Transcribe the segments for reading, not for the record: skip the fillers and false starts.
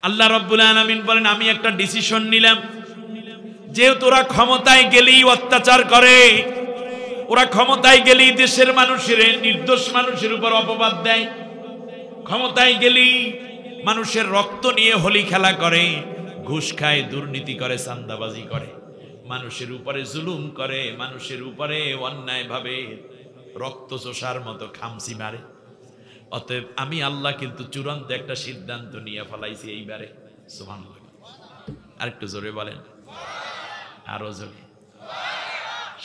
আল্লাহ রাব্বুল আলামিন বলেন আমি একটা ডিসিশন নিলাম, যেহেতু ওরা ক্ষমতায় গেলেই অত্যাচার করে, ওরা ক্ষমতায় গেলেই দেশের মানুষের, নির্দোষ মানুষের উপর অপবাদ দেয়, ক্ষমতায় গেলেই মানুষের রক্ত নিয়ে হোলি খেলা করে, ঘুষ খায়, দুর্নীতি করে, চাঁদাবাজি করে, মানুষের উপরে জুলুম করে, মানুষের উপরে অন্যায়ভাবে রক্ত চোষার মতো খামচি মারে। অতএব আমি আল্লাহ কিন্তু চূড়ান্ত একটা সিদ্ধান্ত নিয়ে ফেলাইছি এইবারে। সুবহানাল্লাহ, আরেকটু জোরে বলেন, আরো জোরে।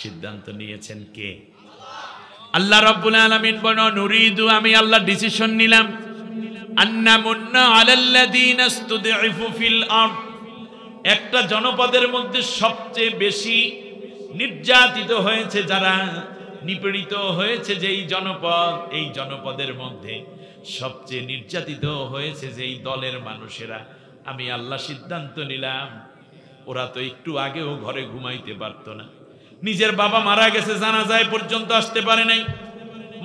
সিদ্ধান্ত নিয়েছেন কে? আল্লাহ রাব্বুল আলামিন বলেন নুরিদু, আমি আল্লাহ ডিসিশন নিলাম, আন্নামুন্না আলাল্লাযীনা ইসতুদঈফু ফিল আরদ, একটা জনপদের মধ্যে সবচেয়ে বেশি নির্যাতিত হয়েছে যারা, নিপীড়িত হয়েছে যেই জনপদ, এই জনপদের মধ্যে সবচেয়ে নির্যাতিত হয়েছে যেই দলের মানুষেরা, আমি আল্লাহ সিদ্ধান্ত নিলাম, ওরা তো একটু আগেও ঘরে ঘুমাইতে পারত না, নিজের বাবা মারা গেছে জানাজায় পর্যন্ত আসতে পারে নাই,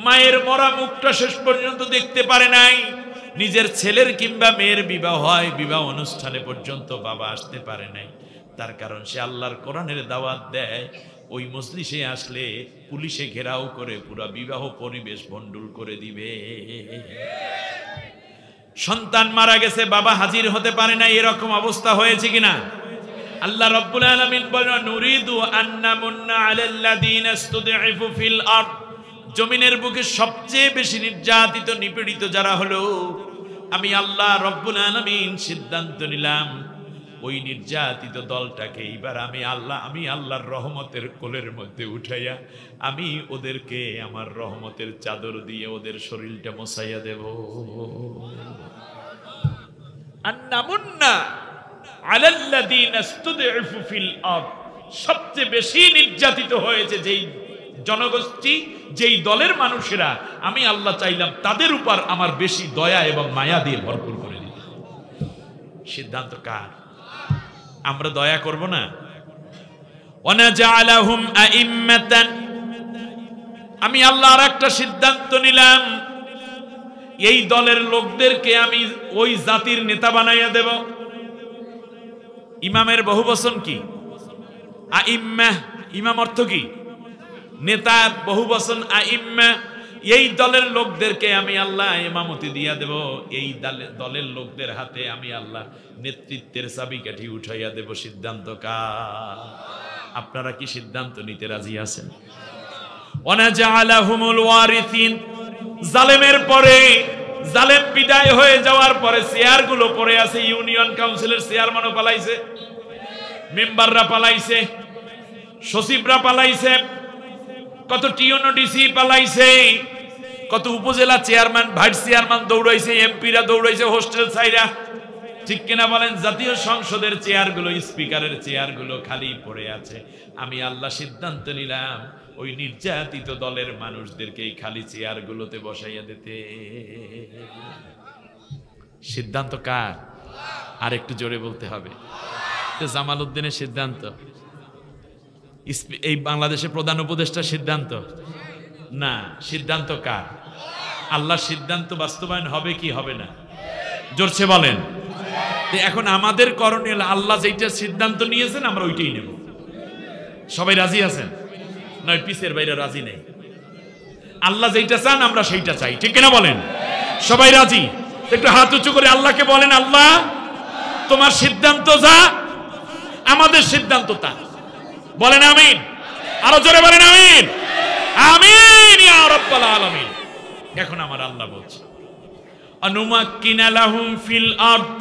মায়ের মরা মুখটা শেষ পর্যন্ত দেখতে পারে নাই, নিজের ছেলের কিংবা মেয়ের বিবাহ হয়, বিবাহ অনুষ্ঠানে পর্যন্ত বাবা আসতে পারে নাই। তার কারণ সে আল্লাহর কোরআনের দাওয়াত দেয়, ওই মজলিসে আসলে পুলিশে ঘেরাও করে পুরা বিবাহ পরিবেশ ভণ্ডুল করে দিবে। সন্তান মারা গেছে, বাবা হাজির হতে পারে না, এরকম অবস্থা হয়েছে কিনা? আল্লাহ রাব্বুল আলামিন বলেন নুরিদু আন্নামুন্না আলাল্লাযীনা ইসতুদঈফু ফিল আরদ, জমিনের বুকে সবচেয়ে বেশি নির্যাতিত নিপীড়িত যারা হলো, আমি আল্লাহ রাব্বুল আলামিন সিদ্ধান্ত নিলাম ওই নির্যাতিত দলটাকে এইবার আমি আল্লাহর রহমতের কোলের মধ্যে উঠাইয়া আমি ওদেরকে আমার রহমতের চাদর দিয়ে ওদের শরীরটা মোছাইয়া দেব। আন্নামুন্না আলাল্লাযীনা ইসতুদঈফু ফিল আরদ, সবচেয়ে বেশি নির্যাতিত হয়েছে যেই জনগোষ্ঠী, যেই দলের মানুষেরা, আমি আল্লাহ চাইলাম তাদের উপর আমার বেশি দয়া এবং মায়া দিয়ে ভরপুর করে দিই। সিদ্ধান্ত কার? আমরা দয়া করব না? ওয়ানাজআলাহুম আইম্মাতান, আমি আল্লাহ আর একটা সিদ্ধান্ত নিলাম, এই দলের লোকদেরকে আমি ওই জাতির নেতা বানাইয়া দেব। ইমামের বহুবচন কি? আইম্মা। ইমাম অর্থ কি? নেতা, বহুবচন আইম্মা। এই দলের লোকদেরকে আমি আল্লাহ ইমামতি দিয়া দেব, এই দলের লোকদের হাতে আমি আল্লাহ নেতৃত্বের চাবিকাঠি উঠাইয়া দেব। সিদ্ধান্ত কার? আপনারা কি সিদ্ধান্ত নিতে রাজি আছেন? ওয়ানাজআলাহুমুল ওয়ারিসিন, জালেমের পরে, জালেম বিদায় হয়ে যাওয়ার পরে চেয়ারগুলো পড়ে আছে, ইউনিয়ন কাউন্সিলের চেয়ারম্যানও পালাইছে, মেম্বাররা পালাইছে, সচিবরা পালাইছে, কত টিওনো ডিসি পালাইছে, কত উপজেলা চেয়ারম্যান, ভাইস চেয়ারম্যান দৌড়াইছে, এমপিরা দৌড়াইছে হোস্টেল ছাইরা, ঠিক কিনা বলেন? জাতীয় সংসদের চেয়ারগুলো, স্পিকারের চেয়ারগুলো খালি পড়ে আছে। আমি আল্লাহ সিদ্ধান্ত নিলাম ওই নির্যাতিত দলের মানুষদেরকে এই খালি চেয়ারগুলোতে বসাইয়া দিতে। সিদ্ধান্ত কার? আর একটু জোরে বলতে হবে। জামাল উদ্দিনের সিদ্ধান্ত, এই বাংলাদেশের প্রধান উপদেষ্টার সিদ্ধান্ত না। সিদ্ধান্ত কার? আল্লাহর সিদ্ধান্ত বাস্তবায়ন হবে কি হবে না? জোরছে বলেন। এখন আমাদের করণীয় আল্লাহ যেটা সিদ্ধান্ত নিয়েছেন আমরা ওইটাই নেব। সবাই রাজি আছেন? নয় পিসের বাইরে রাজি নেই। আল্লাহ যেটা চান আমরা সেইটা চাই, ঠিক কিনা বলেন? সবাই রাজি? একটু হাত উঁচু করে আল্লাহকে বলেন, আল্লাহ তোমার সিদ্ধান্ত যা, আমাদের সিদ্ধান্ত তা। বলেন আমিন। আরো জোরে বলেন আমিন। আমিন ইয়া রাব্বাল আলামিন। এখন আমার আল্লাহ বলছে অনুমাক্কিনা লাহুম ফিল আরদ,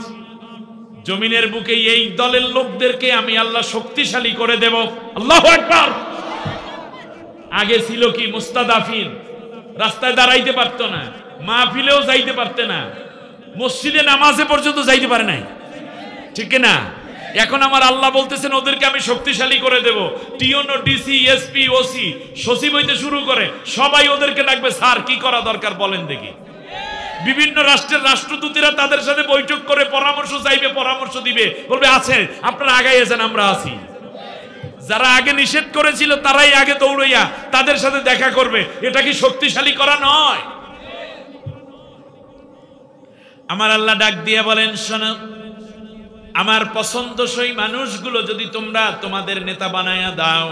জমিনের বুকে এই দলের লোকদেরকে আমি আল্লাহ শক্তিশালী করে দেব। আল্লাহু আকবার। আগে ছিল কি? মুস্তাদাফিন, রাস্তায় দাঁড়াইতে পারতো না, মাহফিলেও যাইতে পারতে না, মসজিদে নামাজে পর্যন্ত যাইতে পারে নাই, ঠিক না? এখন আমার আল্লাহ বলতেছেন ওদেরকে আমি শক্তিশালী করে দেব। টিওনো, ডিসি, এসপি, ওসি, সচিব হইতে শুরু করে সবাই ওদেরকে ডাকবে, স্যার কি করা দরকার বলেন দেখি। বিভিন্ন রাষ্ট্রের রাষ্ট্রদূতেরা তাদের সাথে বৈঠক করে পরামর্শ চাইবে, পরামর্শ দিবে, বলবে আছে আপনারা আগাইয়েছেন, আমরা আছি। যারা আগে নিষেধ করেছিল তারাই আগে দৌড়াইয়া তাদের সাথে দেখা করবে। এটা কি শক্তিশালী করা নয়? আমার আল্লাহ ডাক দিয়ে বলেন, শোনো আমার পছন্দসই মানুষগুলো যদি তোমরা তোমাদের নেতা বানায়া দাও,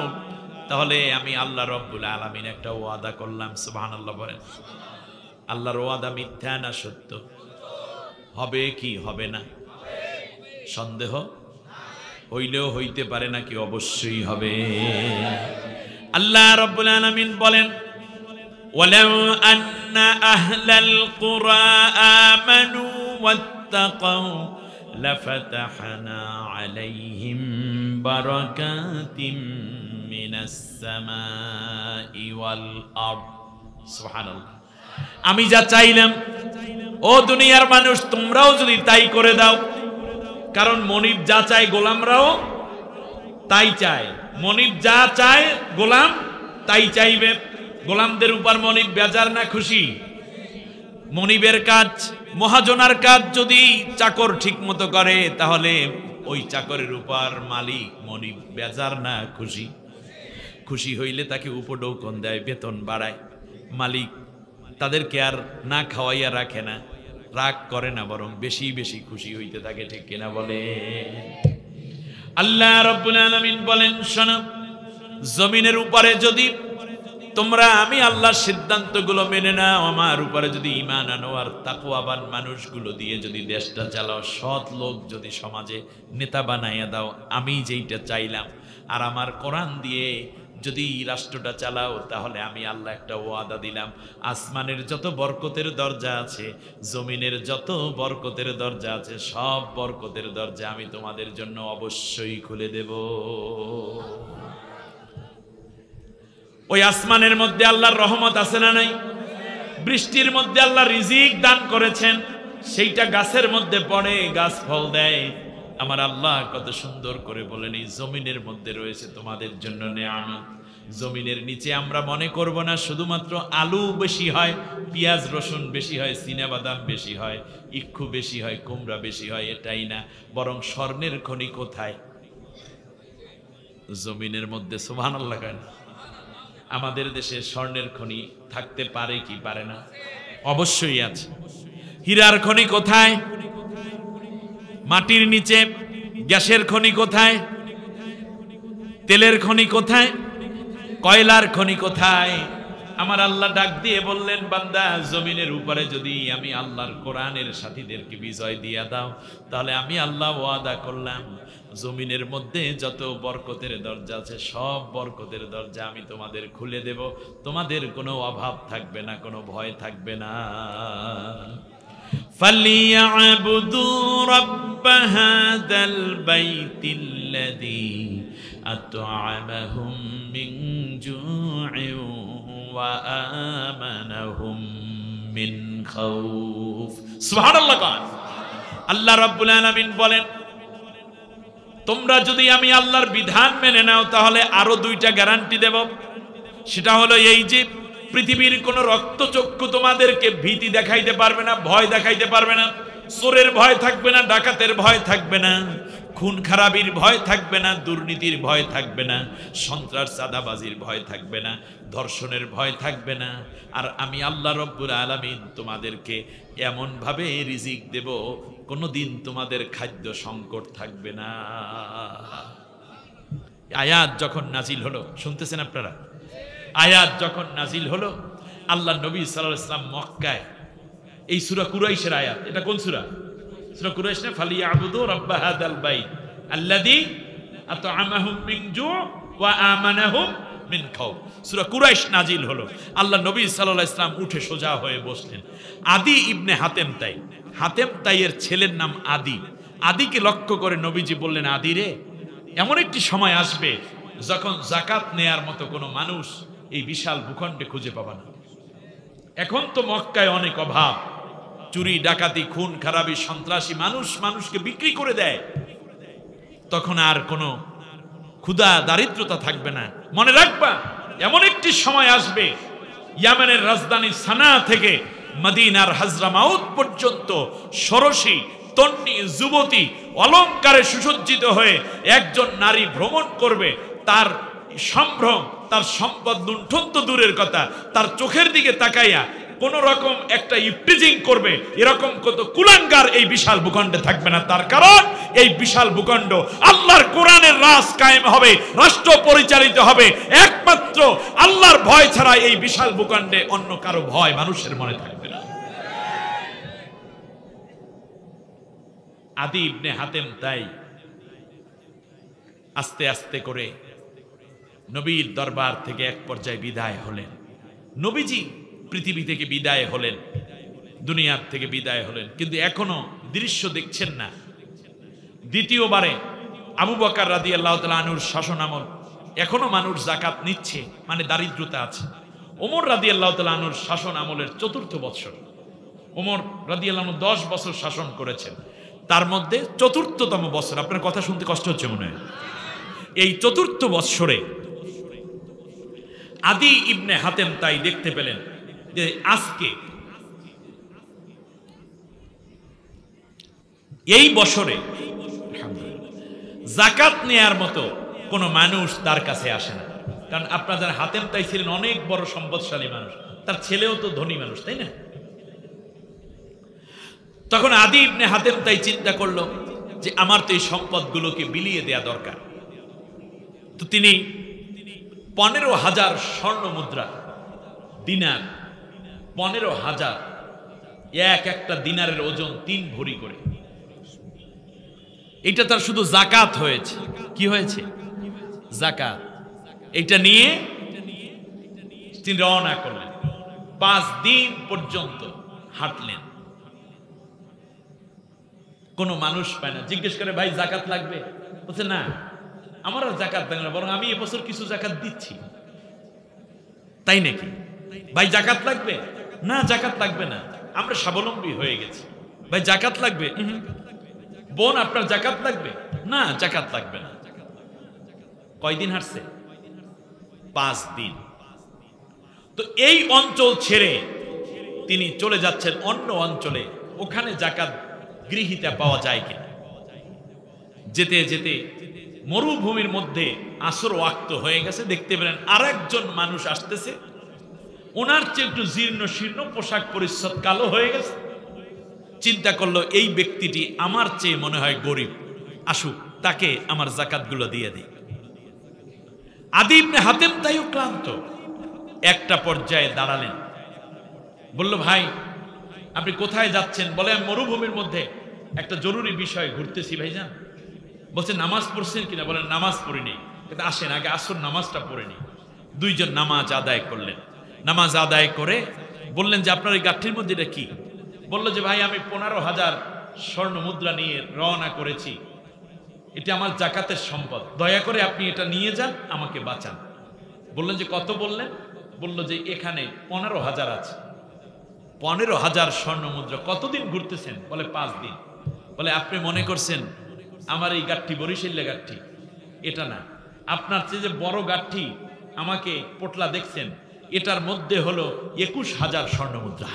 তাহলে আমি আল্লাহ রব্বুল আলামিন একটা ওয়াদা করলাম। সুবহানাল্লাহ বলেন। আল্লাহর ওয়াদা মিথ্যা না সত্য? হবে কি হবে না? সন্দেহ হইলেও হইতে পারে নাকি? অবশ্যই হবে। আল্লাহ রব্বুল আলামিন বলেন, ওয়ালাউ আন্না আহলাল কুরা আমানু ওয়াত্তাকাউ লাফাতাহনা আলাইহিম বারাকাতিম মিনাস সামাই ওয়াল আরদ। সুবহানাল্লাহ। আমি যা চাইলাম, ও দুনিয়ার মানুষ, তোমরাও যদি তাই করে দাও, কারণ মনিব যা চায় গোলামরাও তাই চায়। মনিব যা চায় গোলাম তাই চাইবে। গোলামদের উপর মনিব বেজার না খুশি? মনিবের কাজ, মহাজনার কাজ যদি চাকর ঠিক মতো করে, তাহলে ওই চাকরের উপর মালিক মনিব বেজার না খুশি? খুশি হইলে তাকে উপঢৌকন দেয়, বেতন বাড়ায়। মালিক তাদেরকে আর না খাওয়াইয়া রাখে না, রাগ করে না, বরং বেশি বেশি খুশি হইতে থাকে। ঠিক কিনা বলে? আল্লাহ রাব্বুল আলামিন বলেন, শোনো, জমিনের উপরে যদি তোমরা আমি আল্লাহর সিদ্ধান্তগুলো মেনে নাও, আমার উপরে যদি ঈমান আনো, আর তাকওয়াবান মানুষগুলো দিয়ে যদি দেশটা চালাও, সৎ লোক যদি সমাজে নেতা বানাইয়া দাও, আমি যেইটা চাইলাম, আর আমার কোরআন দিয়ে যদি রাষ্ট্রটা চালাও, তাহলে আমি আল্লাহ একটা ওয়াদা দিলাম, আসমানের যত বরকতের দরজা আছে, জমিনের যত বরকতের দরজা আছে, সব বরকতের দরজা আমি তোমাদের জন্য অবশ্যই খুলে দেব। ওই আসমানের মধ্যে আল্লাহর রহমত আছে না নাই? বৃষ্টির মধ্যে আল্লাহ রিজিক দান করেছেন, সেইটা গাছের মধ্যে পড়ে, গাছ ফল দেয়। আমার আল্লাহ কত সুন্দর করে বলেন, এই জমিনের মধ্যে রয়েছে তোমাদের জন্য নেয়ামত। জমিনের নিচে আমরা মনে করব না শুধুমাত্র আলু বেশি হয়, পেঁয়াজ রসুন বেশি হয়, চীনাবাদাম বেশি হয়, ইক্ষু বেশি হয়, কুমড়া বেশি হয়, এটাই না, বরং স্বর্ণের খনি কোথায়? জমিনের মধ্যে। সুবহানাল্লাহ। আমাদের দেশে স্বর্ণের খনি থাকতে পারে কি পারে না? অবশ্যই আছে। হীরার খনি কোথায়? মাটির নিচে। গ্যাসের খনি কোথায়? তেলের খনি কোথায়? কয়লার খনি কোথায়? আমার আল্লাহ ডাক দিয়ে বললেন, বান্দা, জমিনের উপরে যদি আমি আল্লাহর কোরআনের সাথীদেরকে বিজয় দিয়া দাও, তাহলে আমি আল্লাহ ওয়াদা করলাম, জমিনের মধ্যে যত বরকতের দরজা আছে, সব বরকতের দরজা আমি তোমাদের খুলে দেব। তোমাদের কোনো অভাব থাকবে না, কোনো ভয় থাকবে না। فَلْيَعْبُدُوا رَبَّ هَذَا الْبَيْتِ الَّذِي أَطْعَمَهُم مِّن جُوعٍ وَآمَنَهُم مِّن خَوْفٍ। সুবহানাল্লাহ। আল্লাহ রাব্বুল আলামিন বলেন, তোমরা যদি আমি আল্লাহর বিধান মেনে নাও, তাহলে আরো দুইটা গ্যারান্টি দেব। সেটা হলো এই যে পৃথিবীর কোন রক্তচক্ষু তোমাদেরকে ভীতি দেখাইতে পারবে না, ভয় দেখাইতে পারবে না। চোরের ভয় থাকবে না, ডাকাতের ভয় থাকবে না, খুন খারাপির ভয় থাকবে না, দুর্নীতির ভয় থাকবে না, সন্ত্রাস চাঁদাবাজির ভয় থাকবে না, ধর্ষণের ভয় থাকবে না। আর আমি আল্লাহ রব্বুল আলামিন তোমাদেরকে এমন ভাবে রিজিক দেব, কোনোদিন তোমাদের খাদ্য সংকট থাকবে না। আয়াত যখন নাজিল হলো, শুনতেছেন আপনারা? আয়াত যখন নাজিল হলো, আল্লাহ নবী সাল্লাল্লাহু আলাইহি ওয়াসাল্লাম মক্কায়, এই সূরা কুরাইশের আয়াত। এটা কোন সূরা? সূরা কুরাইশ না? ফালিয়াবুদু রাব্ব হাযাল বাইত আল্লাযী আত'আমাহুম মিন জু' ওয়া আমানাহুম মিন খাউফ। সূরা কুরাইশ নাজিল হলো। আল্লাহ নবী সাল্লাল্লাহু আলাইহি ওয়াসাল্লাম উঠে সোজা হয়ে বসলেন। আদি ইবনে হাতেম তাই, হাতেম তাইয়ের ছেলের নাম আদি। আদিকে লক্ষ্য করে নবীজি বললেন, আদি রে, এমন একটি সময় আসবে যখন যাকাত নেয়ার মতো কোনো মানুষ এই বিশাল ভূখণ্ডে খুঁজে পাবা না। এখন তো মক্কায় অনেক অভাব, চুরি ডাকাতি খুন খারাপি সন্ত্রাসী, মানুষ মানুষকে বিক্রি করে দেয়। তখন আর কোনো ক্ষুধা দারিদ্রতা থাকবে না। মনে রাখবা, এমন একটি সময় আসবে, ইয়ামেনের রাজধানী সানা থেকে মদিনার হাজরামাউত পর্যন্ত ষোড়শী তন্নি যুবতী অলংকারে সুসজ্জিত হয়ে একজন নারী ভ্রমণ করবে। তার সম্ভ্রম, তার সম্পদ লুণ্ঠন তো দূরের কথা, তার চোখের দিকে তাকাইয়া কোন রকম একটা ইফটিজিং করবে, এরকম কত কুলাঙ্গার এই বিশাল ভূখণ্ডে থাকবে না। তার কারণ এই বিশাল ভূখণ্ড আল্লাহর কোরআনের রাজ কায়েম হবে, রাষ্ট্র পরিচালিত হবে একমাত্র আল্লাহর ভয় ছাড়া। এই বিশাল ভূখণ্ডে অন্য কারো ভয় মানুষের মনে থাকবে না। আদি ইবনে হাতেম তাই আস্তে আস্তে করে নবীর দরবার থেকে এক পর্যায়ে বিদায় হলেন। নবীজি পৃথিবী থেকে বিদায় হলেন, দুনিয়ার থেকে বিদায় হলেন, কিন্তু এখনো দৃশ্য দেখছেন না। দ্বিতীয়বারে আবু বকর রাদিয়াল্লাহু তাআলা আনহুর শাসন আমল, এখনো মানুষ যাকাত নিচ্ছে, মানে দারিদ্রতা আছে। ওমর রাদিয়াল্লাহু তাআলা আনহুর শাসন আমলের ৪র্থ বৎসর, ওমর রাদিয়াল্লাহু আনহু ১০ বছর শাসন করেছেন, তার মধ্যে ৪র্থতম বছর, আপনার কথা শুনতে কষ্ট হচ্ছে মনে হয়, এই ৪র্থ বৎসরে আদি ইবনে হাতেম তাই দেখতে পেলেন যে আজকে এই বছরে যাকাত নেয়ার মতো কোনো মানুষ তার কাছে আসে না। কারণ আপনারা যারা হাতেম তাই ছিলেন অনেক বড় সম্পদশালী মানুষ, তার ছেলেও তো ধনী মানুষ, তাই না? তখন আদি ইবনে হাতেম তাই চিন্তা করলো যে আমার তো এই সম্পদগুলোকে বিলিয়ে দেয়া দরকার। তো তিনি ১৫,০০০ স্বর্ণ মুদ্রা, দিনার ১৫,০০০, এক একটা দিনারের ওজন ৩ ভরি করে, এটা তার শুধু যাকাত হয়েছে। কি হয়েছে? যাকাত। এটা নিয়ে তিনি রওনা করলেন, ৫ দিন পর্যন্ত হাঁটলেন, কোনো মানুষ পায় না। জিজ্ঞেস করে ভাই যাকাত লাগবে? বলছে না, আমার আর যাকাত লাগবে না, বরং আমি এবছর কিছু যাকাত দিচ্ছি। তাই নাকি? ভাই যাকাত লাগবে? না, যাকাত লাগবে না, আমরা স্বাবলম্বী হয়ে গেছি। ভাই যাকাত লাগবে? বোন আপনার যাকাত লাগবে? না, যাকাত লাগবে না। কয়দিন হাঁটছে? ৫ দিন। তো এই অঞ্চল ছেড়ে তিনি চলে যাচ্ছেন অন্য অঞ্চলে, ওখানে যাকাত গৃহীতা পাওয়া যায় কিনা। যেতে যেতে মরুভূমির মধ্যে আসর ওয়াক্ত হয়ে গেছে, দেখতে পেলেন আরেকজন মানুষ আসতেছে, ওনার চেয়ে একটু জীর্ণ শীর্ণ, পোশাক পরিচ্ছদ কালো হয়ে গেছে। চিন্তা করলো এই ব্যক্তিটি আমার চেয়ে মনে হয় গরিব, আসুক, তাকে আমার যাকাতগুলো দিয়ে দিই। আদি ইবনে হাতেম তাইও ক্লান্ত, একটা পর্যায়ে দাঁড়ালেন, বলল ভাই আপনি কোথায় যাচ্ছেন? বলে আমি মরুভূমির মধ্যে একটা জরুরি বিষয় ঘুরতেছি ভাইজান। বলছে নামাজ পড়ছেন কিনা? বলেন নামাজ পড়িনি। কিন্তু আসেন আগে আসর নামাজটা পড়েনি। দুইজন নামাজ আদায় করলেন, নামাজ আদায় করে বললেন যে আপনার এই গাঠটির মধ্যে এটা কি? বললো যে ভাই আমি ১৫,০০০ স্বর্ণ মুদ্রা নিয়ে রওনা করেছি, এটা আমার যাকাতের সম্পদ, দয়া করে আপনি এটা নিয়ে যান, আমাকে বাঁচান। বললেন যে কত? বললেন, বলল যে এখানে ১৫,০০০ আছে। ১৫,০০০ স্বর্ণ মুদ্রা। কতদিন ঘুরতেছেন? বলে ৫ দিন। বলে আপনি মনে করছেন আমার এই গাঠটি বরিশালের গাঠটি? এটা না, আপনার চেয়ে যে বড় গাঠটি আমাকে পোটলা দেখছেন, এটার মধ্যে হলো ২১,০০০ স্বর্ণ মুদ্রা।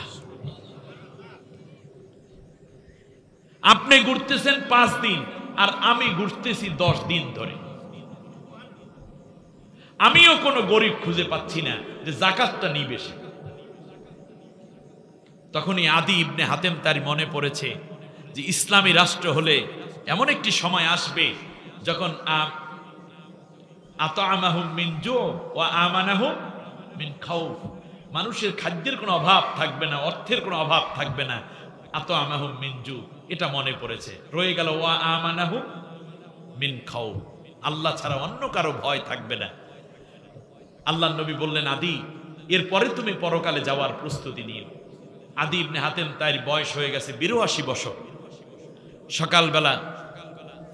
আপনি ঘুরতেছেন ৫ দিন আর আমি ঘুরতেছি ১০ দিন ধরে। আমিও কোনো গরিব খুঁজে পাচ্ছি না যে যাকাতটা নিবে সে। তখনই আদি ইবনে হাতেম তার মনে পড়েছে যে ইসলামী রাষ্ট্র হলে এমন একটি সময় আসবে যখন আতআমাহুম মিন জু ওয়া আমানাহুম মিন খাউফ, মানুষের খাদ্যের কোনো অভাব থাকবে না, অর্থের কোনো অভাব থাকবে না। আতআমাহুম মিন জু, এটা মনে পড়েছে। রয়ে গেল ওয়া আমানাহুম মিন খাউফ, আল্লাহ ছাড়া অন্য কারো ভয় থাকবে না। আল্লাহর নবী বললেন আদি এরপরে তুমি পরকালে যাওয়ার প্রস্তুতি নিও। আদি ইবনে হাতেম তার বয়স হয়ে গেছে ৮২ বছর। সকালবেলা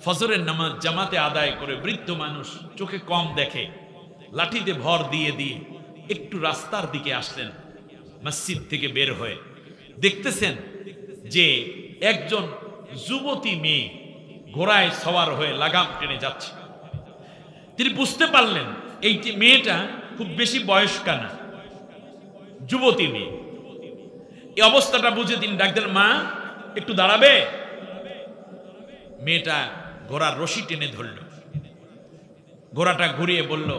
ফজরের নামাজ জামাতে আদায় করে, বৃদ্ধ মানুষ, চোখে কম দেখে, লাঠিতে ভর দিয়ে দিয়ে একটু রাস্তার দিকে আসলেন। মসজিদ থেকে বের হয়ে দেখতেছেন যে একজন যুবতী মেয়ে ঘোড়ায় সওয়ার হয়ে লাগাম টেনে যাচ্ছে। তিনি বুঝতে পারলেন এই মেয়েটা খুব বেশি বয়স্কা না, যুবতী মেয়ে। এই অবস্থাটা বুঝে তিনি ডাক দিলেন, মা একটু দাঁড়াবে? মেয়েটা ঘোড়ার রশি টেনে ধরল, ঘোড়াটা ঘুরিয়ে বলল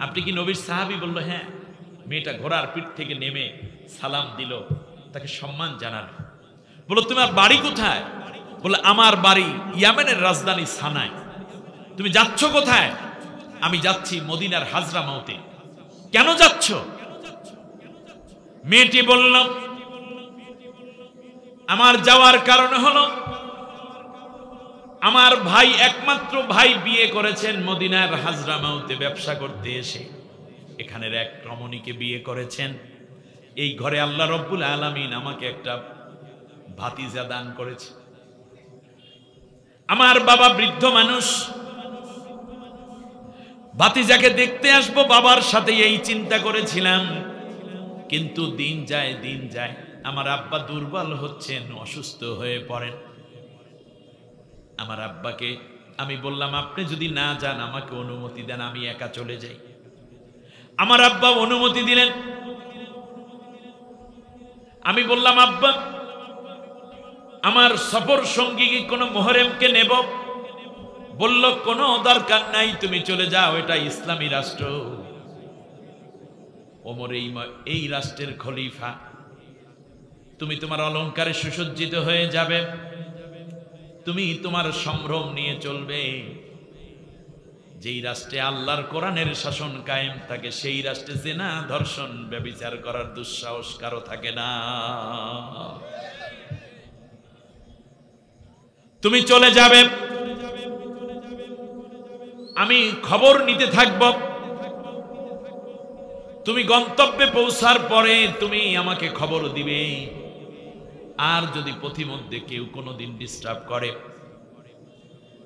আপনি কি নবীর সাহাবী? বলল হ্যাঁ। মেয়েটা ঘোড়ার পিঠ থেকে নেমে সালাম দিল, তাকে সম্মান জানালো। বলল তোমার বাড়ি কোথায়? বলল আমার বাড়ি ইয়েমেনের রাজধানী সানায়। তুমি যাচ্ছ কোথায়? আমি যাচ্ছি মদিনার হাজরামাউতে। কেন যাচ্ছ? মেয়েটি বলল আমার যাওয়ার কারণ হলো আমার ভাই, একমাত্র ভাই বিয়ে করেছেন মদিনার হাজরামাউতে ব্যবসা করতে এসে। এখানের এক রমণীকে বিয়ে করেছেন। এই ঘরে আল্লাহ রব্বুল আলামিন আমাকে একটা ভাতিজা দান করেছে। আমার বাবা বৃদ্ধ মানুষ, ভাতিজাকে দেখতে আসবো বাবার সাথে এই চিন্তা করেছিলাম। কিন্তু দিন যায় দিন যায়, আমার আব্বা দুর্বল হচ্ছেন, অসুস্থ হয়ে পড়েন। আমার আব্বাকে আমি বললাম আপনি যদি না যান আমাকে অনুমতি দেন, আমি একা চলে যাই। আমার আব্বা অনুমতি দিলেন। আমি বললাম আব্বা আমার সফর সঙ্গী কি কোনো মুহররমকে নেব? বলল কোনো দরকার নাই, তুমি চলে যাও, এটা ইসলামী রাষ্ট্র। ওমর এই রাষ্ট্রের খলিফা, তুমি তোমার অলংকারে সুসজ্জিত হয়ে যাবে, তুমি তোমার সম্ভ্রম নিয়ে চলবে। যেই রাষ্ট্রে আল্লাহর কোরআনের শাসন কায়েম থাকে সেই রাষ্ট্রে জিনা, ধর্ষণ, ব্যভিচার করার দুঃসাহস কারো থাকে না। তুমি চলে যাবে, আমি খবর নিতে থাকব। তুমি গন্তব্যে পৌঁছার পরে তুমি আমাকে খবর দিবে। আর যদি পথিমধ্যে কেউ কোনোদিন ডিস্টার্ব করে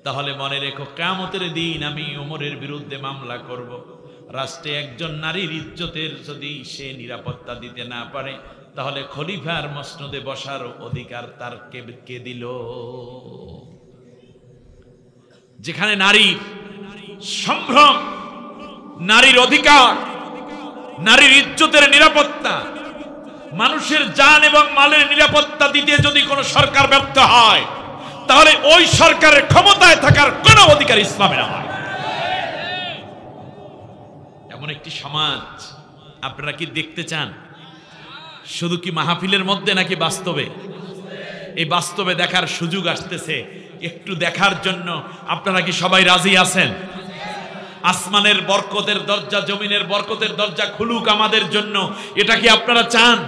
তাহলে মনে রেখো কিয়ামতের দিন আমি ওমরের বিরুদ্ধে মামলা করব। রাষ্ট্রে একজন নারীর ইজ্জতের যদি সে নিরাপত্তা দিতে না পারে তাহলে খলিফার মসনদে বসার অধিকার তার কে দিল? যেখানে নারীর সম্ভ্রম, নারীর অধিকার, নারীর ইজ্জতের নিরাপত্তা, মানুষের জান এবং মালের নিরাপত্তা দিতে যদি কোনো সরকার ব্যর্থ হয় তাহলে ওই সরকারের ক্ষমতায় থাকার কোনো অধিকার ইসলামে নাই। এমন একটি সমাজ আপনারা কি দেখতে চান? শুধু কি মাহফিলের মধ্যে নাকি বাস্তবে? এই বাস্তবে দেখার সুযোগ আসতেছে, একটু দেখার জন্য আপনারা কি সবাই রাজি আছেন? আসমানের বরকতের দরজা, জমিনের বরকতের দরজা খুলুক আমাদের জন্য, এটা কি আপনারা চান?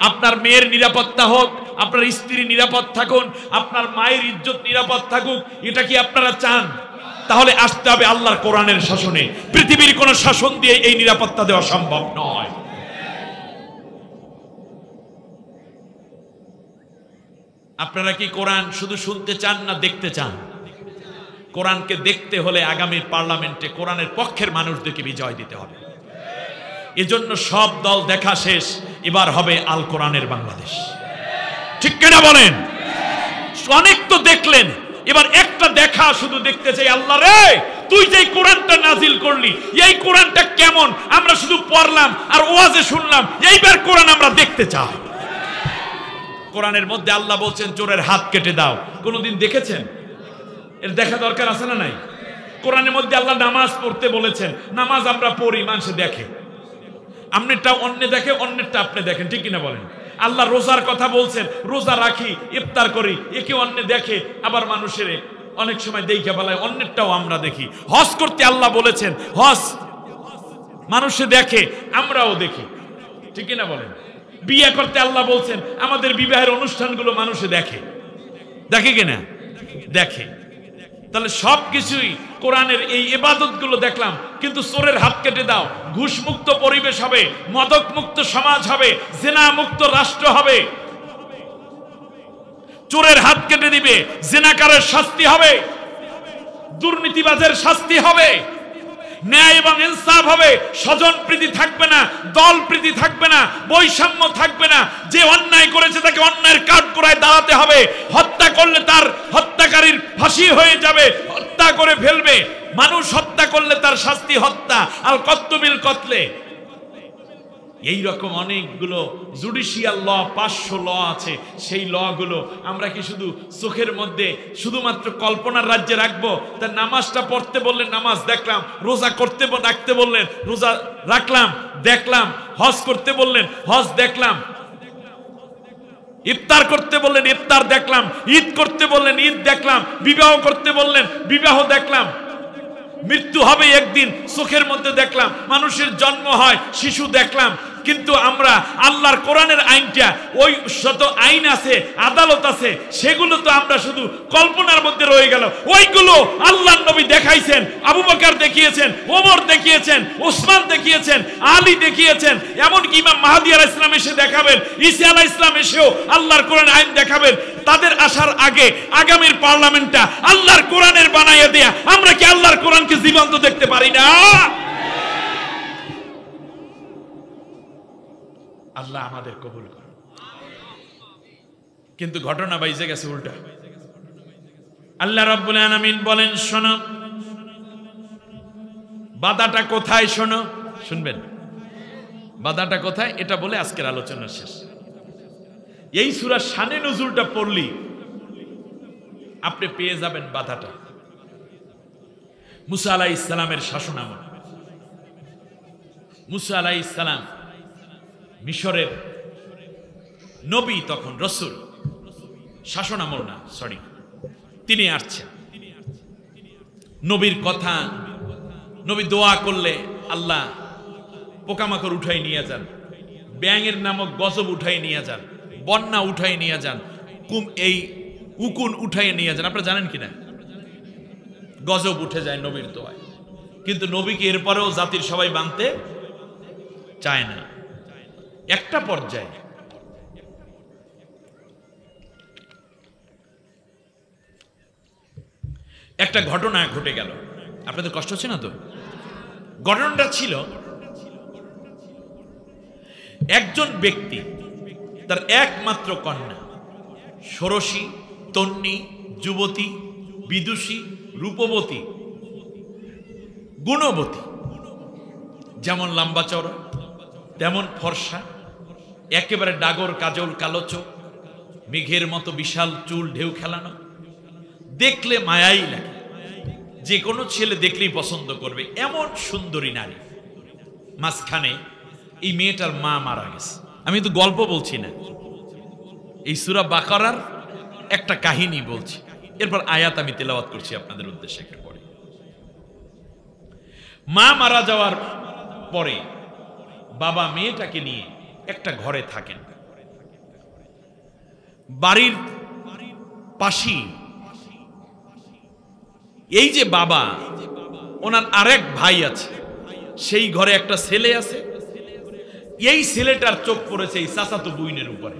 আপনার মেয়ের নিরাপত্তা হোক, আপনার স্ত্রী নিরাপদ থাকুন, আপনার মায়ের ইজ্জত নিরাপদ থাকুক, এটা কি আপনারা চান? তাহলে আসতে হবে আল্লাহর কোরআনের শাসনে। পৃথিবীর কোন শাসন দিয়ে এই নিরাপত্তা দেওয়া সম্ভব নয়। আপনারা কি কোরআন শুধু শুনতে চান না দেখতে চান? কোরআনকে দেখতে হলে আগামীর পার্লামেন্টে কোরআনের পক্ষের মানুষদেরকে বিজয় দিতে হবে। এজন্য সব দল দেখা শেষ, এবার হবে আল কোরআনের বাংলাদেশ। ঠিক কিনা বলেন? অনেক তো দেখলেন, এবার একটা দেখা শুধু দেখতে চাই। আল্লাহ রে, তুই যে কোরআনটা নাজিল করলি এই কোরআনটা কেমন? আমরা শুধু পড়লাম আর ওয়াজে শুনলাম, এইবার কোরআন আমরা দেখতে চাই। কোরআনের মধ্যে আল্লাহ বলছেন চোরের হাত কেটে দাও, কোনদিন দেখেছেন? এর দেখা দরকার আছে না নাই? কোরআনের মধ্যে আল্লাহ নামাজ পড়তে বলেছেন, নামাজ আমরা পড়ি, মানুষ দেখে, আমনেরটা অন্য দেখে, অন্যেরটা আপনি দেখেন, ঠিক কিনা বলেন? আল্লাহ রোজার কথা বলছেন, রোজা রাখি, ইফতার করি, একে অন্য দেখে, আবার মানুষের অনেক সময় দেখে বলায় অন্যেরটাও আমরা দেখি। হজ করতে আল্লাহ বলেছেন, হজ মানুষে দেখে, আমরাও দেখি, ঠিক কিনা বলেন? বিয়ে করতে আল্লাহ বলছেন, আমাদের বিবাহের অনুষ্ঠানগুলো মানুষে দেখে, দেখে কিনা? দেখে। তাহলে সবকিছুই কোরআনের এই ইবাদতগুলো দেখলাম, কিন্তু চোরের হাত কেটে দাও, ঘুষ মুক্ত পরিবেশ হবে, মদক মুক্ত সমাজ হবে, জিনা মুক্ত রাষ্ট্র হবে। চোরের হাত কেটে দিবে, জিনাকারের শাস্তি হবে, দুর্নীতিবাজের শাস্তি হবে, ন্যায় এবং ইনসাফ হবে, স্বজন প্রীতি থাকবে না, দল প্রীতি থাকবে না, বৈষম্য থাকবে না। যে অন্যায় করেছে তাকে অন্যায়ের কাঠগড়ায় দাঁড়াতে হবে। হত্যা করলে তার হত্যাকারীর ফাঁসি হয়ে যাবে, হত্যা করে ফেলবে। মানুষ হত্যা করলে তার শাস্তি হত্যা, আল কত্তু বিল কতলে। এই রকম অনেকগুলো জুডিশিয়াল ল, 500 ল আছে। সেই ল গুলো আমরা কি শুধু চোখের মধ্যে শুধুমাত্র কল্পনার রাজ্যে রাখবো? তা নামাজটা পড়তে বললেন নামাজ দেখলাম, রোজা করতে রাখতে বললেন রোজা রাখলাম দেখলাম, হজ করতে বললেন, হজ দেখলাম। ইফতার করতে বললেন, ইফতার দেখলাম। ঈদ করতে বললেন, ঈদ দেখলাম। বিবাহ করতে বললেন, বিবাহ দেখলাম। মৃত্যু হবে একদিন, চোখের মধ্যে দেখলাম। মানুষের জন্ম হয়, শিশু দেখলাম। কিন্তু আমরা আল্লাহর কোরআনের আইনটা, ওই শত আইন আছে, আদালত আছে, সেগুলো তো আমরা শুধু কল্পনার মধ্যে রয়ে গেল। ওইগুলো আল্লাহর নবী দেখাইছেন, আবু বকর দেখিয়েছেন, ওমর দেখিয়েছেন, ওসমান দেখিয়েছেন, আলী দেখিয়েছেন। এমনকি ইমাম মাহদী আলাইহিস সালাম এসে দেখাবেন, ঈসা আলাইহিস সালাম এসেও আল্লাহর কোরআন আইন দেখাবেন। তাদের আসার আগে আগামীর পার্লামেন্টটা আল্লাহর কোরআনের বানাইয়া দেয়া, আমরা কি আল্লাহর কোরআনকে জীবন্ত দেখতে পারি না? আল্লাহ আমাদের কবুল করুন। কিন্তু ঘটনা বাইজে গেছে উল্টা। আল্লাহ রাব্বুল আলামিন বলেন, শোনো বাধাটা কোথায়, শোনো, শুনবেন বাধাটা কোথায়, এটা বলে আজকের আলোচনা শেষ। এই সূরা শানে নুজুলটা পড়লি আপনি পেয়ে যাবেন বাধাটা। মুসা আলাইহিস সালামের শাসনামল। মুসা আলাইহিস সালাম মিশরের নবী, তখন রসুল, শাসনামল না, সরি, তিনি আসছেন। নবীর কথা, নবী দোয়া করলে আল্লাহ পোকামাকড় উঠাই নিয়ে যান, ব্যাঙের নামক গজব উঠাই নিয়ে যান, বন্যা উঠাই নিয়ে যান, এই উকুন উঠাই নিয়ে যান। আপনারা জানেন কিনা গজব উঠে যায় নবীর দোয়ায়। কিন্তু নবীকে এরপরেও জাতির সবাই মানতে চায় না। একটা পর্যায়ে একটা ঘটনা ঘটে গেল। আপনাদের কষ্ট হচ্ছে না তো? ঘটনাটা ছিল, একজন ব্যক্তি তার একমাত্র কন্যা, ষোড়শী, তন্নী, যুবতী, বিদুষী, রূপবতী, গুণবতী, যেমন লম্বা চওড়া তেমন ফর্সা, একেবারে ডাগর কাজল, কালো চোখ, মেঘের মতো বিশাল চুল ঢেউ খেলানো, দেখলে মায়াই লাগে, যে কোনো ছেলে দেখলেই পছন্দ করবে, এমন সুন্দরী নারী। মাঝখানে এই মেয়েটার মা মারা গেছে। আমি তো গল্প বলছি না, এই সূরা বাকারার একটা কাহিনী বলছি। এরপর আয়াত আমি তেলাওয়াত করছি আপনাদের উদ্দেশ্যে একটু পরে। মা মারা যাওয়ার পরে বাবা মেয়েটাকে নিয়ে একটা ঘরে থাকেন। বাড়ির পাশেই এই যে বাবা, ওনার আরেক ভাই আছে, সেই ঘরে একটা ছেলে আছে। এই ছেলেটার চোখ পড়েছে এই চাচাতো বুইনের উপরে।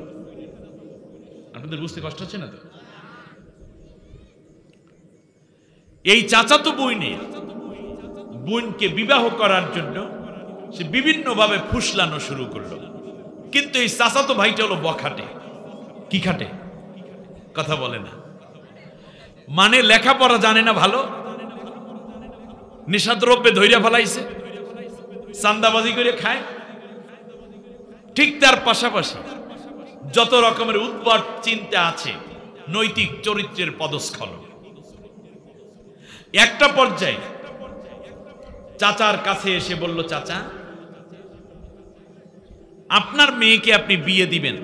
আপনাদের বুঝতে কষ্ট হচ্ছে না তো? এই চাচাতো বোনকে বিবাহ করার জন্য সে বিভিন্নভাবে ফুসলানো শুরু করলো। কিন্তু এই চাচাতো ভাইটা হলো বখাটে। কি খাটে? কথা বলে না, মানে লেখাপড়া জানে না ভালো, নেশাদ্রব্যে ধৈর্য ফেলাইছে, চান্দাবাজি করে খায়। ঠিক তার পাশাপাশি যত রকমের উদ্ভট চিন্তা আছে, নৈতিক চরিত্রের পদস্খলন। একটা পর্যায়ে চাচার কাছে এসে বলল, চাচা, আপনার মেয়েকে আপনি বিয়ে দিবেন,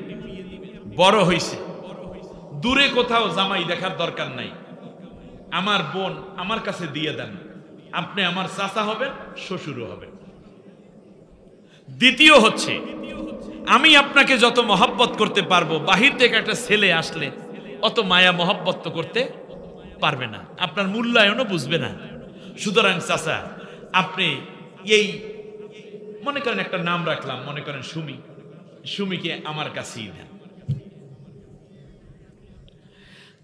বড় হইছে, দূরে কোথাও জামাই দেখার দরকার নাই, আমার বোন আমার কাছে দিয়ে দেন, আপনি আমার চাচা হবেন, শ্বশুরও হবেন। দ্বিতীয় হচ্ছে, আমি আপনাকে যত মহব্বত করতে পারবো, বাহির থেকে একটা ছেলে আসলে অত মায়া মহব্বত তো করতে পারবে না, আপনার মূল্যায়নও বুঝবে না। সুতরাং চাচা, আপনি এই মনে করেন একটা নাম রাখলাম, মনে করেন সুমি, সুমিকে আমার কাছেই দেন।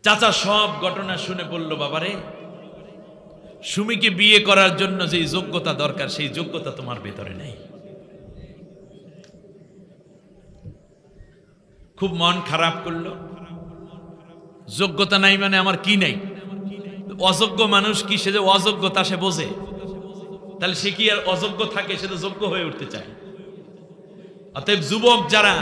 চাচা সব ঘটনা শুনে বলল, বাবারে, সুমিকে বিয়ে করার জন্য যে যোগ্যতা দরকার, সেই যোগ্যতা তোমার ভেতরে নেই। খুব মন খারাপ করলো। যোগ্যতা নাই মানে আমার কি নাই? অযোগ্য মানুষ কি সে যে অযোগ্যতা সে বোঝে? তাহলে সে কি আর অযোগ্য থাকে? সে তো যোগ্য হয়ে উঠতে চায়। অতএব যুবক যারা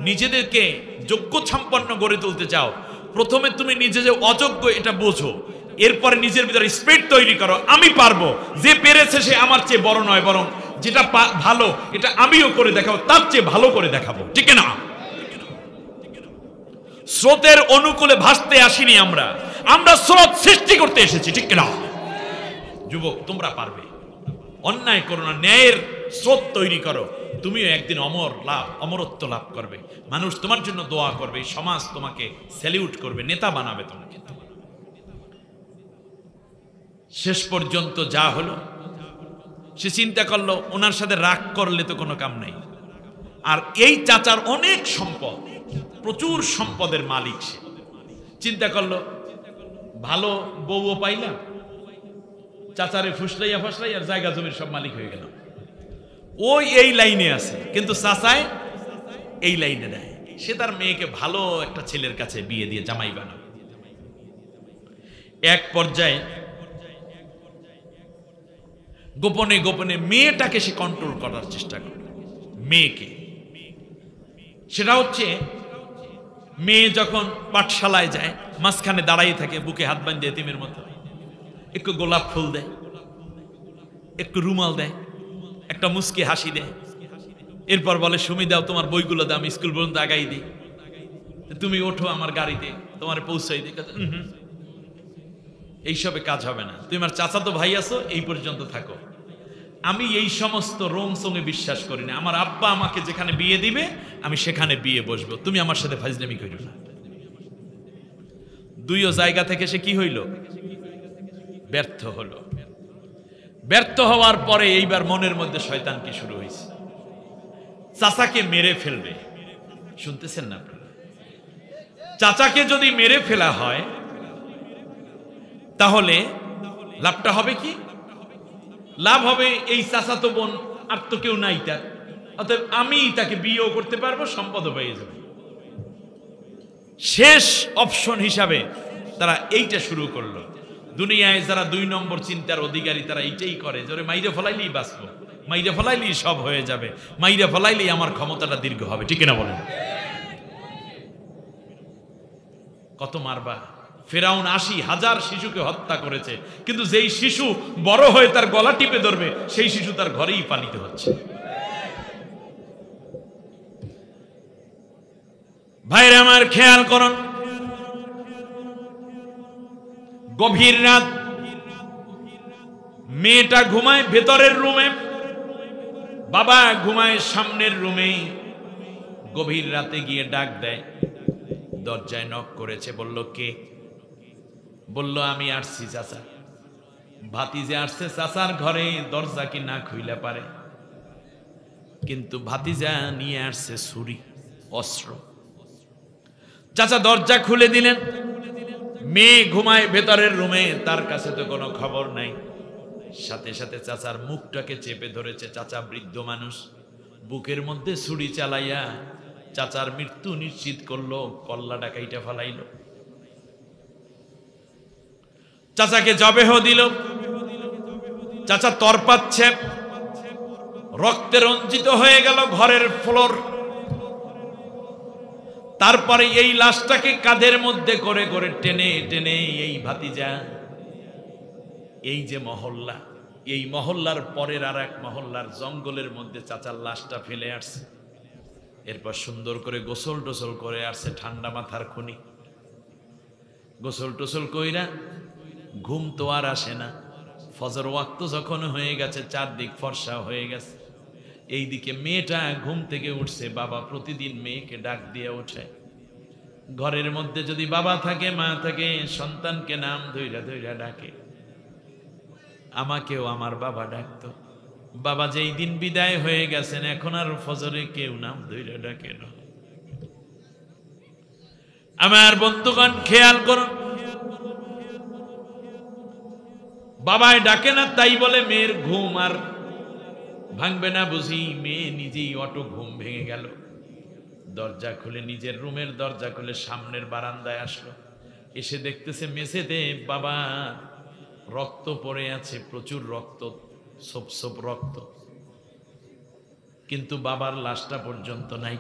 নিজেদেরকে যোগ্য সম্পন্ন গড়ে তুলতে চাও, প্রথমে তুমি নিজে যে অযোগ্য এটা বোঝো, এরপরে নিজের ভিতরে স্পিরিট তৈরি করো, আমি পারবো, যে পেরেছে সে আমার চেয়ে বড় নয়, বরং যেটা ভালো এটা আমিও করে দেখাবো, তার চেয়ে ভালো করে দেখাবো, ঠিক না? স্রোতের অনুকূলে ভাসতে আসিনি আমরা, আমরা স্রোত সৃষ্টি করতে এসেছি, ঠিক না? যুবক, তোমরা পারবে। অন্যায় করো না, ন্যায়ের স্রোত তৈরি করো, তুমিও একদিন অমরত্ব লাভ করবে। মানুষ তোমার জন্য দোয়া করবে, সমাজ তোমাকে স্যালিউট করবে, নেতা বানাবে তোমাকে। শেষ পর্যন্ত যা হলো, সে চিন্তা করলো ওনার সাথে রাগ করলে তো কোনো কাম নেই। আর এই চাচার অনেক সম্পদ, প্রচুর সম্পদের মালিক। সে চিন্তা করলো ভালো বউও পাইলাম, চাচারে ফুসলাইয়া আর জায়গা জমির সব মালিক হয়ে গেল। ওই এই লাইনে আছে, কিন্তু চাচায় এই লাইনে নেয়। সে তার মেয়েকে ভালো একটা ছেলের কাছে বিয়ে দিয়ে জামাই বানাবে। এক পর্যায়ে গোপনে গোপনে মেয়েটাকে সে কন্ট্রোল করার চেষ্টা করে। মেয়েকে, সেটা হচ্ছে মেয়ে যখন পাঠশালায় যায়, মাঝখানে দাঁড়াই থাকে, বুকে হাত বাঁধে এতিমের মতো, একটু গোলাপ ফুল দেয়, একটু রুমাল দেয়, একটা মুস্কি হাসি দেয়, এরপর বলে সুমি দাও, তোমার বইগুলো দাও, আমি স্কুল পর্যন্ত আগাই দিই, তুমি ওঠো আমার গাড়িতে, তোমার পৌঁছাই দিই। এইসবে কাজ হবে না, তুমি আমার চাচাতো ভাই আছো, এই পর্যন্ত থাকো। আমি এই সমস্ত রং সঙ্গে বিশ্বাস করি না। আমার আব্বা আমাকে যেখানে বিয়ে দিবে আমি সেখানে বিয়ে বসবো, তুমি আমার সাথে ফাজলামি করিও না। দুইও জায়গা থেকে সে কি হইল? ব্যর্থ হলো। ব্যর্থ হওয়ার পরে এইবার মনের মধ্যে শয়তান কি শুরু হয়েছে, চাচাকে মেরে ফেলবে। শুনতেছেন না আপনারা? চাচাকে যদি মেরে ফেলা হয় তাহলে লাভটা হবে কি? লাভ হবে এই চাচাতো বোন আর তো কেউ নাই তার, অতএব আমি তাকে বিয়েও করতে পারবো, সম্পদও পেয়ে যাবে। শেষ অপশন হিসাবে তারা এইটা শুরু করলো। দুনিয়ায় যারা 2 নম্বর চিন্তার অধিকারী তারা এইটাই করে, যে মাইরে ফলাইলেই বাঁচবো, মাইরে ফলাইলেই সব হয়ে যাবে, মাইরে ফলাইলেই আমার ক্ষমতাটা দীর্ঘ হবে, ঠিক না বলেন? কত মারবা? ফেরাউন 80,000 শিশুকে হত্যা করেছে, কিন্তু যেই শিশু বড় হয়ে তার গলা টিপে ধরবে সেই শিশু তার ঘরেই পালিত হচ্ছে। ভাইরা আমার, খেয়াল করুন, গভীর রাত, মেয়েটা ঘুমায় ভেতরের রুমে, বাবা ঘুমায় সামনের রুমে। গভীর রাতে গিয়ে ডাক দেয়, দরজায় নক করেছে, বলল কে? বলল আমি আসছি চাচা। ভাতিজা আসছে চাচার ঘরে, দরজা কি না খুইলা পারে, কিন্তু ভাতিজা নিয়ে আসছে ছুরি, অস্ত্র। চাচা দরজা খুলে দিলেন। মেয়ে ঘুমায় ভেতরের রুমে, তার কাছে তো কোনো খবর নাই। সাথে সাথে চাচার মুখটাকে চেপে ধরেছে। চাচা বৃদ্ধ মানুষ, বুকের মধ্যে ছুরি চালাইয়া চাচার মৃত্যু নিশ্চিত করলো, কল্লাটা কাইটা ফেলাইল। চাচাকে জবেহ দিল। চাচা তরপাচ্ছে, রক্তে রঞ্জিত হয়ে গেল ঘরের ফ্লোর। তারপরে এই লাশটাকে কাঁধের মধ্যে করে করে টেনে টেনে এই ভাতিজা, এই যে মহল্লা, এই মহল্লার পরের আর এক মহল্লার জঙ্গলের মধ্যে চাচার লাশটা ফেলে আসছে। এরপর সুন্দর করে গোসল টোসল করে আসছে, ঠান্ডা মাথার খুনি। গোসল টোসল কইরা ঘুম তো আর আসে না। ফজর ওয়াক্ত যখন হয়ে গেছে, চারদিক ফর্সা হয়ে গেছে, এইদিকে মেয়েটা ঘুম থেকে উঠছে। বাবা প্রতিদিন মেয়েকে ডাক দিয়ে ওঠে। ঘরের মধ্যে যদি বাবা থাকে, মা থাকে, সন্তানকে নাম ধইরা ধইরা ডাকে। আমাকেও আমার বাবা ডাকতো। বাবা যেই দিন বিদায় হয়ে গেছেন, এখন আর ফজরে কেউ নাম ধইরা ডাকে না। আমার বন্ধুগণ খেয়াল করুন, বাবাই ডাকে না, তাই বলে মেয়ের ঘুম আর ভাঙবে না বুঝি। মেয়ে নিজেই অটো ঘুম ভেঙে গেল। দরজা খুলে, নিজের রুমের দরজা খুলে সামনের বারান্দায় আসলো। এসে দেখতেছে মেঝেতে বাবা রক্ত পড়ে আছে, প্রচুর রক্ত, সোপ সোপ রক্ত, কিন্তু বাবার লাশটা পর্যন্ত নাই।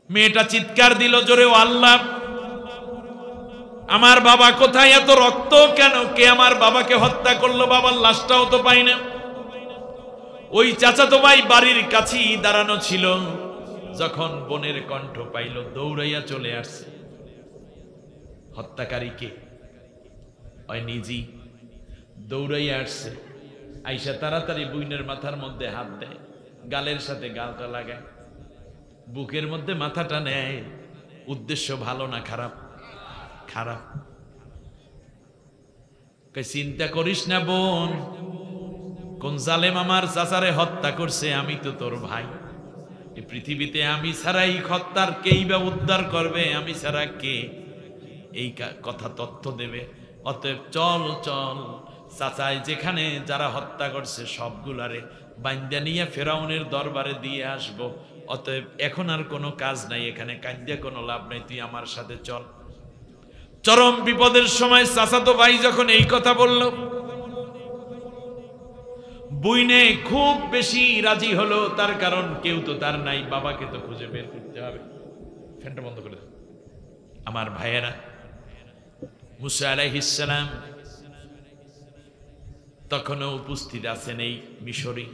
মেয়েটা চিৎকার দিল জোরে, ও আল্লাহ, আমার বাবা কোথায়? এত রক্ত কেন? কে আমার বাবাকে হত্যা করলো? বাবার লাশটাও তো পাই না। ওই চাচাতো ভাই বাড়ির কাছেই দাঁড়ানো ছিল। যখন বোনের কণ্ঠ পাইল দৌড়াইয়া চলে আসছে। হত্যাকারী কে? ওই নিজেই দৌড়াইয়া আসছে। আইসা তাড়াতাড়ি বুইনের মাথার মধ্যে হাত দেয়, গালের সাথে গালটা লাগায়, বুকের মধ্যে মাথাটা নেয়। উদ্দেশ্য ভালো না খারাপ? খারাপ। চিন্তা করিস না বোন, কোন জালেম আমার চাচারে হত্যা করছে, আমি তো তোর ভাই। এই পৃথিবীতে আমি ছাড়াই হত্যার কেই বা উদ্ধার করবে, আমি ছাড়া কে এই কথা তথ্য দেবে? অতএব চল চল, চাচাই যেখানে যারা হত্যা করছে সবগুলারে বাইন্দা নিয়ে ফেরাউনের দরবারে দিয়ে আসবো। অতএব এখন আর কোনো কাজ নাই, এখানে কান্দিয়া কোনো লাভ নাই, তুই আমার সাথে চল। চরম বিপদের সময় চাচাতো ভাই যখন এই কথা বলল, বুইনে খুব বেশি রাজি হলো। তার কারণ কেউ তো তার নাই, বাবাকে তো খুঁজে বের করতে হবে। ফ্যানটা বন্ধ করে দাও। আমার ভাইয়েরা, মুসা আলাইহিস সালাম তখনও উপস্থিত আছেন এই মিশরে।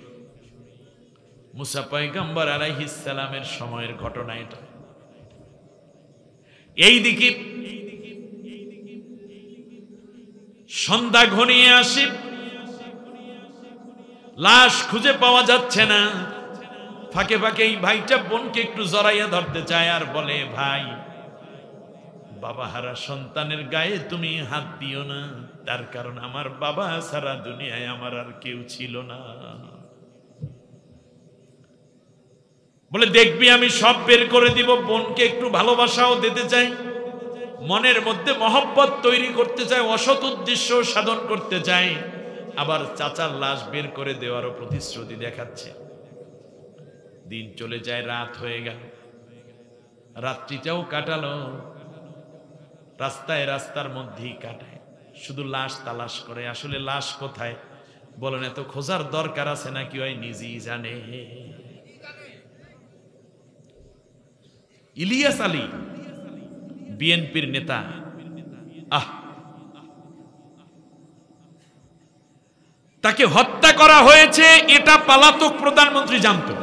মুসা পয়গম্বর আলাইহিস সালামের সময়ের ঘটনা এটা। এইদিকে সন্ধ্যা ঘনিয়ে আসে, লাশ খুঁজে পাওয়া যাচ্ছে না। ফাঁকে ফাঁকে এই ভাইটা বোনকে একটু জড়াইয়া ধরতে চায় আর বলে, ভাই, বাবা হারা সন্তানের গায়ে তুমি হাত দিও না, তার কারণ আমার বাবা সারা দুনিয়ায় আমার আর কেউ ছিল না। বলে, দেখবি আমি সব বের করে দিব। বোনকে একটু ভালোবাসাও দিতে চাই, মনের মধ্যে মহব্বত তৈরি করতে চায়, অসৎ উদ্দেশ্য সাধন করতে চায়, আবার চাচার লাশ বের করে দেওয়ারও প্রতিশ্রুতি দেখাচ্ছে। দিন চলে যায়, রাত হয়ে গেল। রাত্রিটাও কাটালো, রাস্তায় রাস্তার মধ্যেই কাটায়, শুধু লাশ তালাশ করে। আসলে লাশ কোথায় বলেন, এত খোঁজার দরকার আছে নাকি ওই নিজেই জানে। ইলিয়াস আলী বিএনপির নেতা, তাকে হত্যা করা হয়েছে এটা পলাতক প্রধানমন্ত্রী জানতো,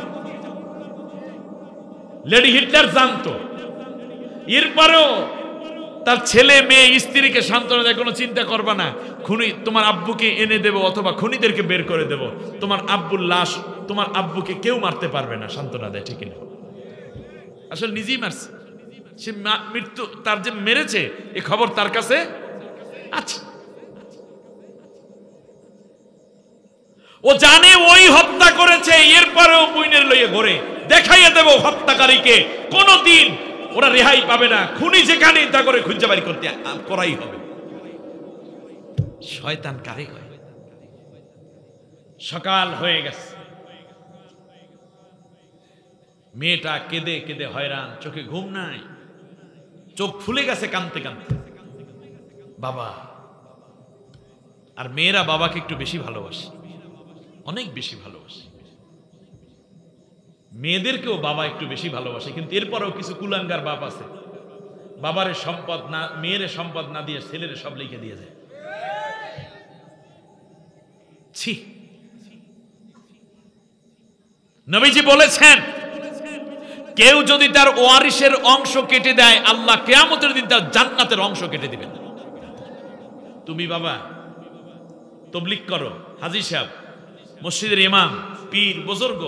লেডি হিটলার জানতো। এরপরেও তার ছেলে মেয়ে স্ত্রীকে সান্ত্বনা দেয়, কোনো চিন্তা করবা না, খুনি তোমার আব্বুকে এনে দেব অথবা খুনিদেরকে বের করে দেব, তোমার আব্বুর লাশ, তোমার আব্বুকে কেউ মারতে পারবে না, সান্ত্বনা দেয়। ঠিক না? আসলে নিজেই মারছে সে। মৃত্যু তার যে মেরেছে এ খবর তার কাছে আছে। ও জানে ওই হত্যা করেছে, এরপরেও বুইনের লইয়ে ঘরে দেখাইয়া দেব হত্যাকারীকে। কোনদিন ওরা রেহাই পাবে না, খুনি যেখানে তা করে খুঁজে বাড়ি করতে করাই হবে। শয়তান কারে হয়। সকাল হয়ে গেছে, মেয়েটা কেঁদে কেঁদে হয়রান, চোখে ঘুম নাই, চোখ ফুলে গেছে কাঁদতে কাঁদতে। বাবা আর মেয়েরা বাবাকে একটু বেশি ভালোবাসে, অনেক বেশি ভালোবাসে। মেয়েদেরকেও বাবা একটু বেশি ভালোবাসে, কিন্তু এরপরেও কিছু কুলাঙ্গার বাপ আছে, বাবারে সম্পদ না, মেয়েরে সম্পদ না দিয়ে ছেলেরে সব লিখে দিয়ে যায়। ছি! নবীজি বলেছেন, কেউ যদি তার ওয়ারিসের অংশ কেটে দেয়, আল্লাহ কিয়ামতের দিন তার জান্নাতের অংশ কেটে দিবেন। তুমি বাবা তাবলীগ করো, হাজী সাহেব, মসজিদের ইমাম, পীর, বুজুর্গ,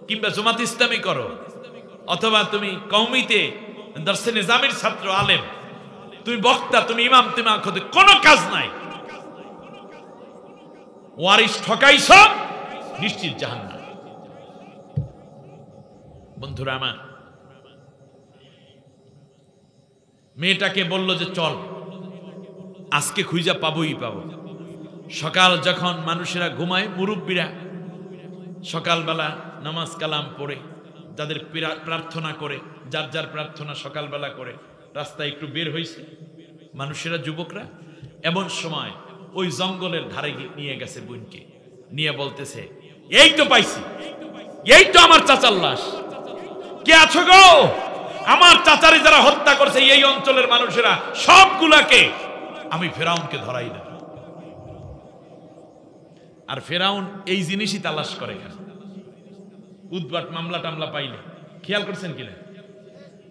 কিংবা জামাত ইসলামী করো, অথবা তুমি কওমিতে দরসে নিজামের ছাত্র, আলেম, তুমি বক্তা, তুমি ইমাম, তুমি কোনো কাজ নাই, ওয়ারিস ঠকাইছ, নিশ্চিত জাহান্নাম। বন্ধুরা আমার, মেয়েটাকে বলল যে চল, আজকে খুঁজা পাবোই পাবো। সকাল যখন মানুষেরা ঘুমায়, মুরব্বীরা সকালবেলা নামাজ কালাম পড়ে, যাদের প্রার্থনা করে, যার যার প্রার্থনা সকালবেলা করে রাস্তায় একটু বের হয়েছে মানুষেরা, যুবকরা। এমন সময় ওই জঙ্গলের ধারে নিয়ে গেছে বোনকে, নিয়ে বলতেছে, এই তো পাইছি, এই তো আমার চাচার লাশ। কে আছো গো? আমার চাচারে যারা হত্যা করছে এই অঞ্চলের মানুষেরা সবগুলাকে আমি ফেরাউনকে ধরাই দেব। আর ফেরাউন এই জিনিসই তালাশ করে। উদ্বাট মামলা টামলা পাইলে। খেয়াল করছেন কিনা?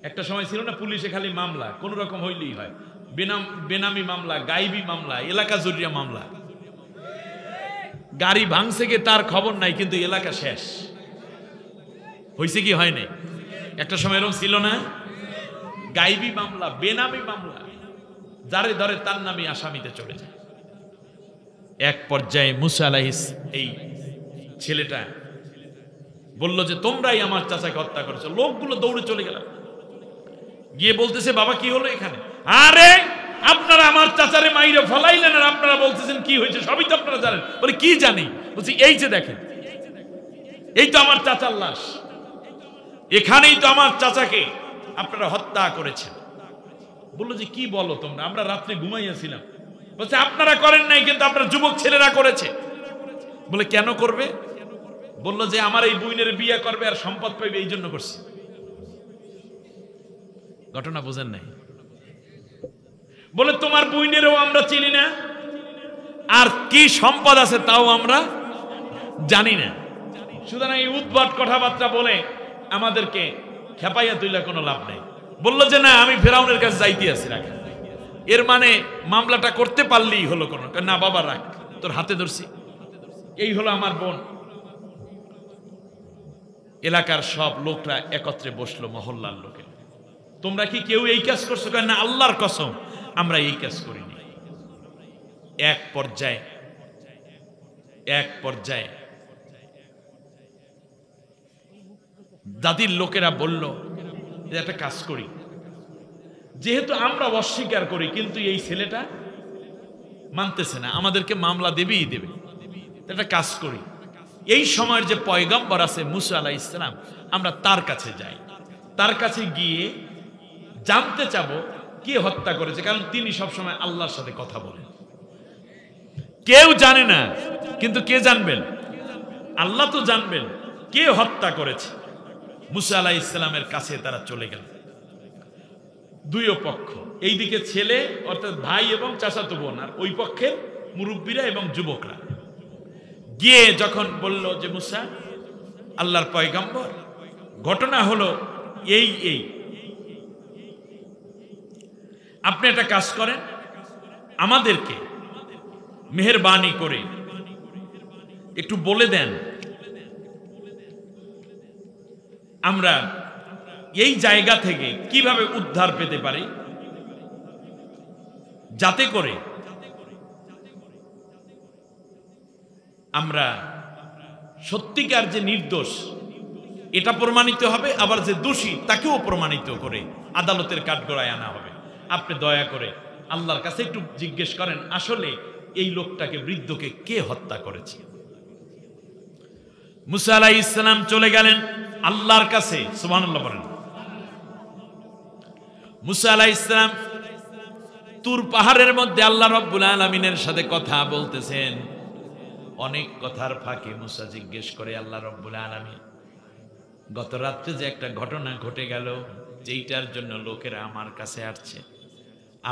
একটা সময় ছিল না পুলিশে খালি মামলা কোন রকম হইলেই হয়, বেনামি মামলা, গাইবি মামলা, এলাকা জরিয়া মামলা। গাড়ি ভাঙছে গে তার খবর নাই, কিন্তু এলাকা শেষ। হয়েছে কি হয় নাই? একটা সময় এরকম ছিল না? গাইবি মামলা, বেনামি মামলা, যারে ধরে তার নামে আসামিতে চলে যায়। এক পর্যায়ে মুসা আলাইহিস এই ছেলেটা বলল যে তোমরাই আমার চাচাকে হত্যা করেছো। লোকগুলো দৌড়ে চলে গেল, গিয়ে বলতেছে বাবা কি হলো এখানে? আরে আপনারা আমার চাচারে মাইরে ফলাইলেন আর আপনারা বলতেছেন কি হয়েছে, সবই তো আপনারা জানেন। বলে কি জানি? বলছি এই যে দেখেন, এই তো আমার চাচার লাশ, এখানেই তো আমার চাচাকে আপনারা হত্যা করেছেন। বললো যে কি বলো তোমরা, আমরা রাত্রে ঘুমাইয়াছিলাম। বলছে আপনারা করেন নাই, কিন্তু আপনার যুবক ছেলেরা করেছে। বলে কেন করবে? বললো যে আমার এই বুইনের বিয়ে করবে আর সম্পদ পাইবে, এই জন্য করছে। ঘটনা বুঝেন নাই? বলে তোমার বুইনেরও আমরা চিনি না, আর কি সম্পদ আছে তাও আমরা জানি না। সুতরাং এই উদ্ভট কথাবার্তা বলে আমাদেরকে খেপাইয়া তুইলা কোনো লাভ নেই। বললো যে না, আমি ফেরাউনের কাছে যাইতে আছি, রাখ। এর মানে মামলাটা করতে পারলেই হলো কোনো? না বাবা রাখ, তোর হাতে ধরছি। এই হলো আমার বোন। এলাকার সব লোকরা একত্রে বসলো, মহল্লার লোকে। তোমরা কি কেউ এই কাজ করছো? না আল্লাহর কসম আমরা এই কাজ করিনি। এক পর্যায়ে দাদির লোকেরা বলল যে একটা কাজ করি, যেহেতু আমরা অস্বীকার করি কিন্তু এই ছেলেটা মানতেছে না, আমাদেরকে মামলা দেবেই দেবে, একটা কাজ করি। এই সময়ের যে পয়গম্বর আছে মুসা আলাইহিস সালাম, আমরা তার কাছে যাই, তার কাছে গিয়ে জানতে চাবো কে হত্যা করেছে, কারণ তিনি সবসময় আল্লাহর সাথে কথা বলেন। কেউ জানে না, কিন্তু কে জানবেন? আল্লাহ তো জানবেন কে হত্যা করেছে। মুসা আলাইহিস সালামের কাছে তারা চলে গেল, দুই পক্ষ, এইদিকে ছেলে অর্থাৎ ভাই এবং চাচাতো বোন, আর ওই পক্ষের মুরব্বীরা এবং যুবকরা। গিয়ে যখন বলল যে মুসা আল্লাহর পয়গম্বর, ঘটনা হলো এই, আপনি একটা কাজ করেন, আমাদেরকে মেহেরবানি করে একটু বলে দেন আমরা এই জায়গা থেকে কিভাবে উদ্ধার পেতে পারি, যাতে করে আমরা সত্যিকার যে নির্দোষ এটা প্রমাণিত হবে, আবার যে দোষী তাকেও প্রমাণিত করে আদালতের কাঠগড়ায় আনা হবে। আপনি দয়া করে আল্লাহর কাছে একটু জিজ্ঞেস করেন আসলে এই লোকটাকে, বৃদ্ধকে কে হত্যা করেছে। মুসা আলাইহিস সালাম চলে গেলেন আল্লাহর কাছে, সুবহানাল্লাহ বলেন। মুসা আলাইহিস সালাম তুর পাহাড়ের মধ্যে আল্লাহ রাব্বুল আলামিনের সাথে কথা বলতেছেন। অনেক কথার ফাঁকে মুসা জিজ্ঞেস করে, আল্লাহ রাব্বুল আলামিন, গত রাত্রে যে একটা ঘটনা ঘটে গেল, যেইটার জন্য লোকেরা আমার কাছে আসছে,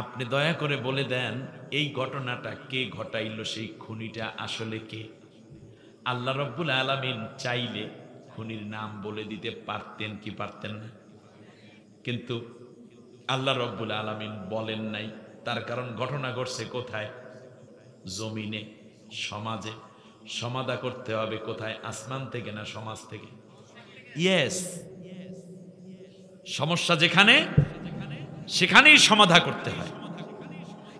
আপনি দয়া করে বলে দেন এই ঘটনাটা কে ঘটাইল, সেই খুনিটা আসলে কে। আল্লাহ রাব্বুল আলামিন চাইলে খুনির নাম বলে দিতে পারতেন কি পারতেন না, কিন্তু আল্লাহ রাব্বুল আলামিন বলেন নাই। তার কারণ ঘটনা ঘটছে কোথায়? জমিনে, সমাজে। সমাধা করতে হবে কোথায়? আসমান থেকে না সমাজ থেকে? ইয়েস, সমস্যা যেখানে সেখানেই সমাধা করতে হয়,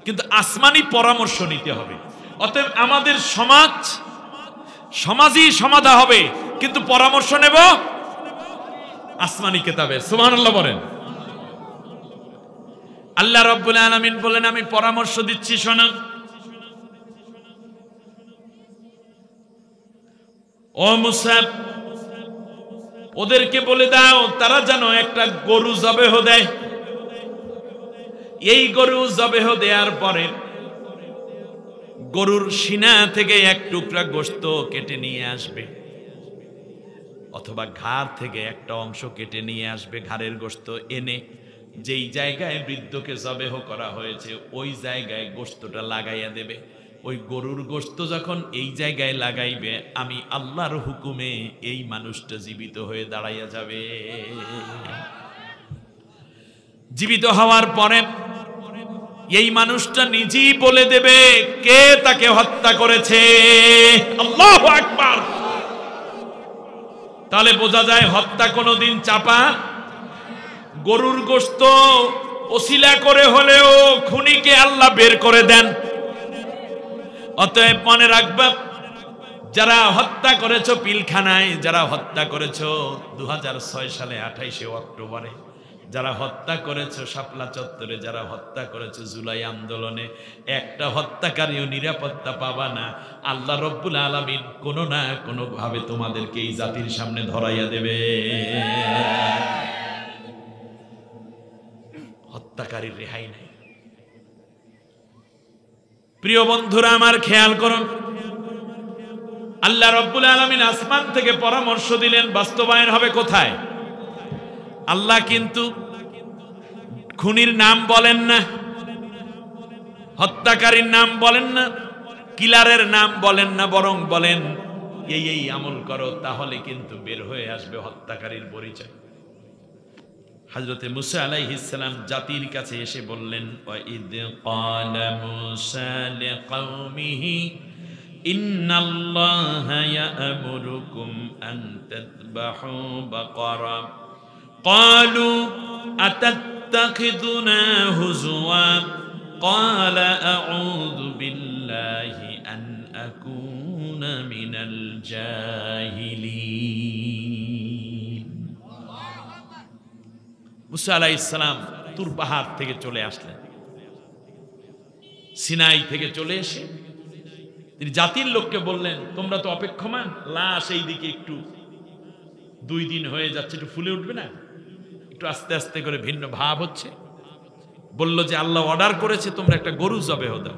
কিন্তু আসমানি পরামর্শ নিতে হবে। অতএব আমাদের সমাজই সমাধা হবে, কিন্তু পরামর্শ নেব আসমানি কিতাবে। সুবহানাল্লাহ বলেন। আল্লাহ রাব্বুল আলামিন বলেন, আমি পরামর্শ দিচ্ছি, শোনো। ও মুসা, ওদেরকে বলে দাও তারা যেন একটা গরু জবেহ দেয়। এই গরু জবেহ দেওয়ার পরে গরুর সিনা থেকে এক টুকরা গোশত কেটে নিয়ে আসবে, অথবা ঘাড় থেকে একটা অংশ কেটে নিয়ে আসবে, ঘাড়ের গোশত এনে যেই জায়গায় বৃদ্ধকে জবেহ করা হয়েছে ওই জায়গায় গোশতটা লাগাইয়া দেবে। ওই গরুর গোশত যখন এই জায়গায় লাগাইবে, আমি আল্লাহর হুকুমে এই মানুষটা জীবিত হয়ে দাঁড়াইয়া যাবে। জীবিত হওয়ার পরে এই মানুষটা নিজেই বলে দেবে কে তাকে হত্যা করেছে। আল্লাহু আকবার। তাহলে বোঝা যায় হত্যা কোনোদিন চাপা। গরুর গোশত ওসিলা করে হলেও খুনিকে আল্লাহ বের করে দেন। অতএব মনে রাখবা, যারা হত্যা করেছো পিলখানায়, যারা হত্যা করেছো 2006 সালে 28শে অক্টোবরে, যারা হত্যা করেছো শাপলা চত্বরে, যারা হত্যা করেছো জুলাই আন্দোলনে, একটা হত্যাকারীও নিরাপত্তা পাবা না। আল্লাহ রব্বুল আলামিন কোনো না কোনো ভাবে তোমাদেরকে এই জাতির সামনে ধরাইয়া দেবে। হত্যাকারীর রেহাই নাই। প্রিয় বন্ধুরা আমার, খেয়াল করুন, আল্লাহ রব্বুল আলামিন আসমান থেকে পরামর্শ দিলেন, বাস্তবায়ন হবে কোথায়? আল্লাহ কিন্তু খুনির নাম বলেন না, হত্যাকারীর নাম বলেন না, কিলারের নাম বলেন না, বরং বলেন এই আমল করো, তাহলে কিন্তু বের হয়ে আসবে হত্যাকারীর পরিচয়। হযরতে মুসা আলাইহিস সালাম জাতির কাছে এসে বললেন, ওয়াইদ ক্বালা মুসা লিকাওমিহি ইন্নাল্লাহা ইয়া'মুরুকুম আন তাযবাহু বাকারা ক্বালু আতাত্তাখিযুনা হুজওয়া ক্বালা আউযু বিল্লাহি আন আকুনা মিনাল জাহিলিন। মুসা আলাইহিস সালাম তুর পাহাড় থেকে চলে আসলেন, সিনাই থেকে চলে এসে তিনি জাতির লোককে বললেন, তোমরা তো অপেক্ষমান, লাশ এই দিকে একটু 2 দিন হয়ে যাচ্ছে, একটু ফুলে উঠবে না, একটু আস্তে আস্তে করে ভিন্ন ভাব হচ্ছে। বলল যে আল্লাহ অর্ডার করেছে তোমরা একটা গরু জবাহ দাও,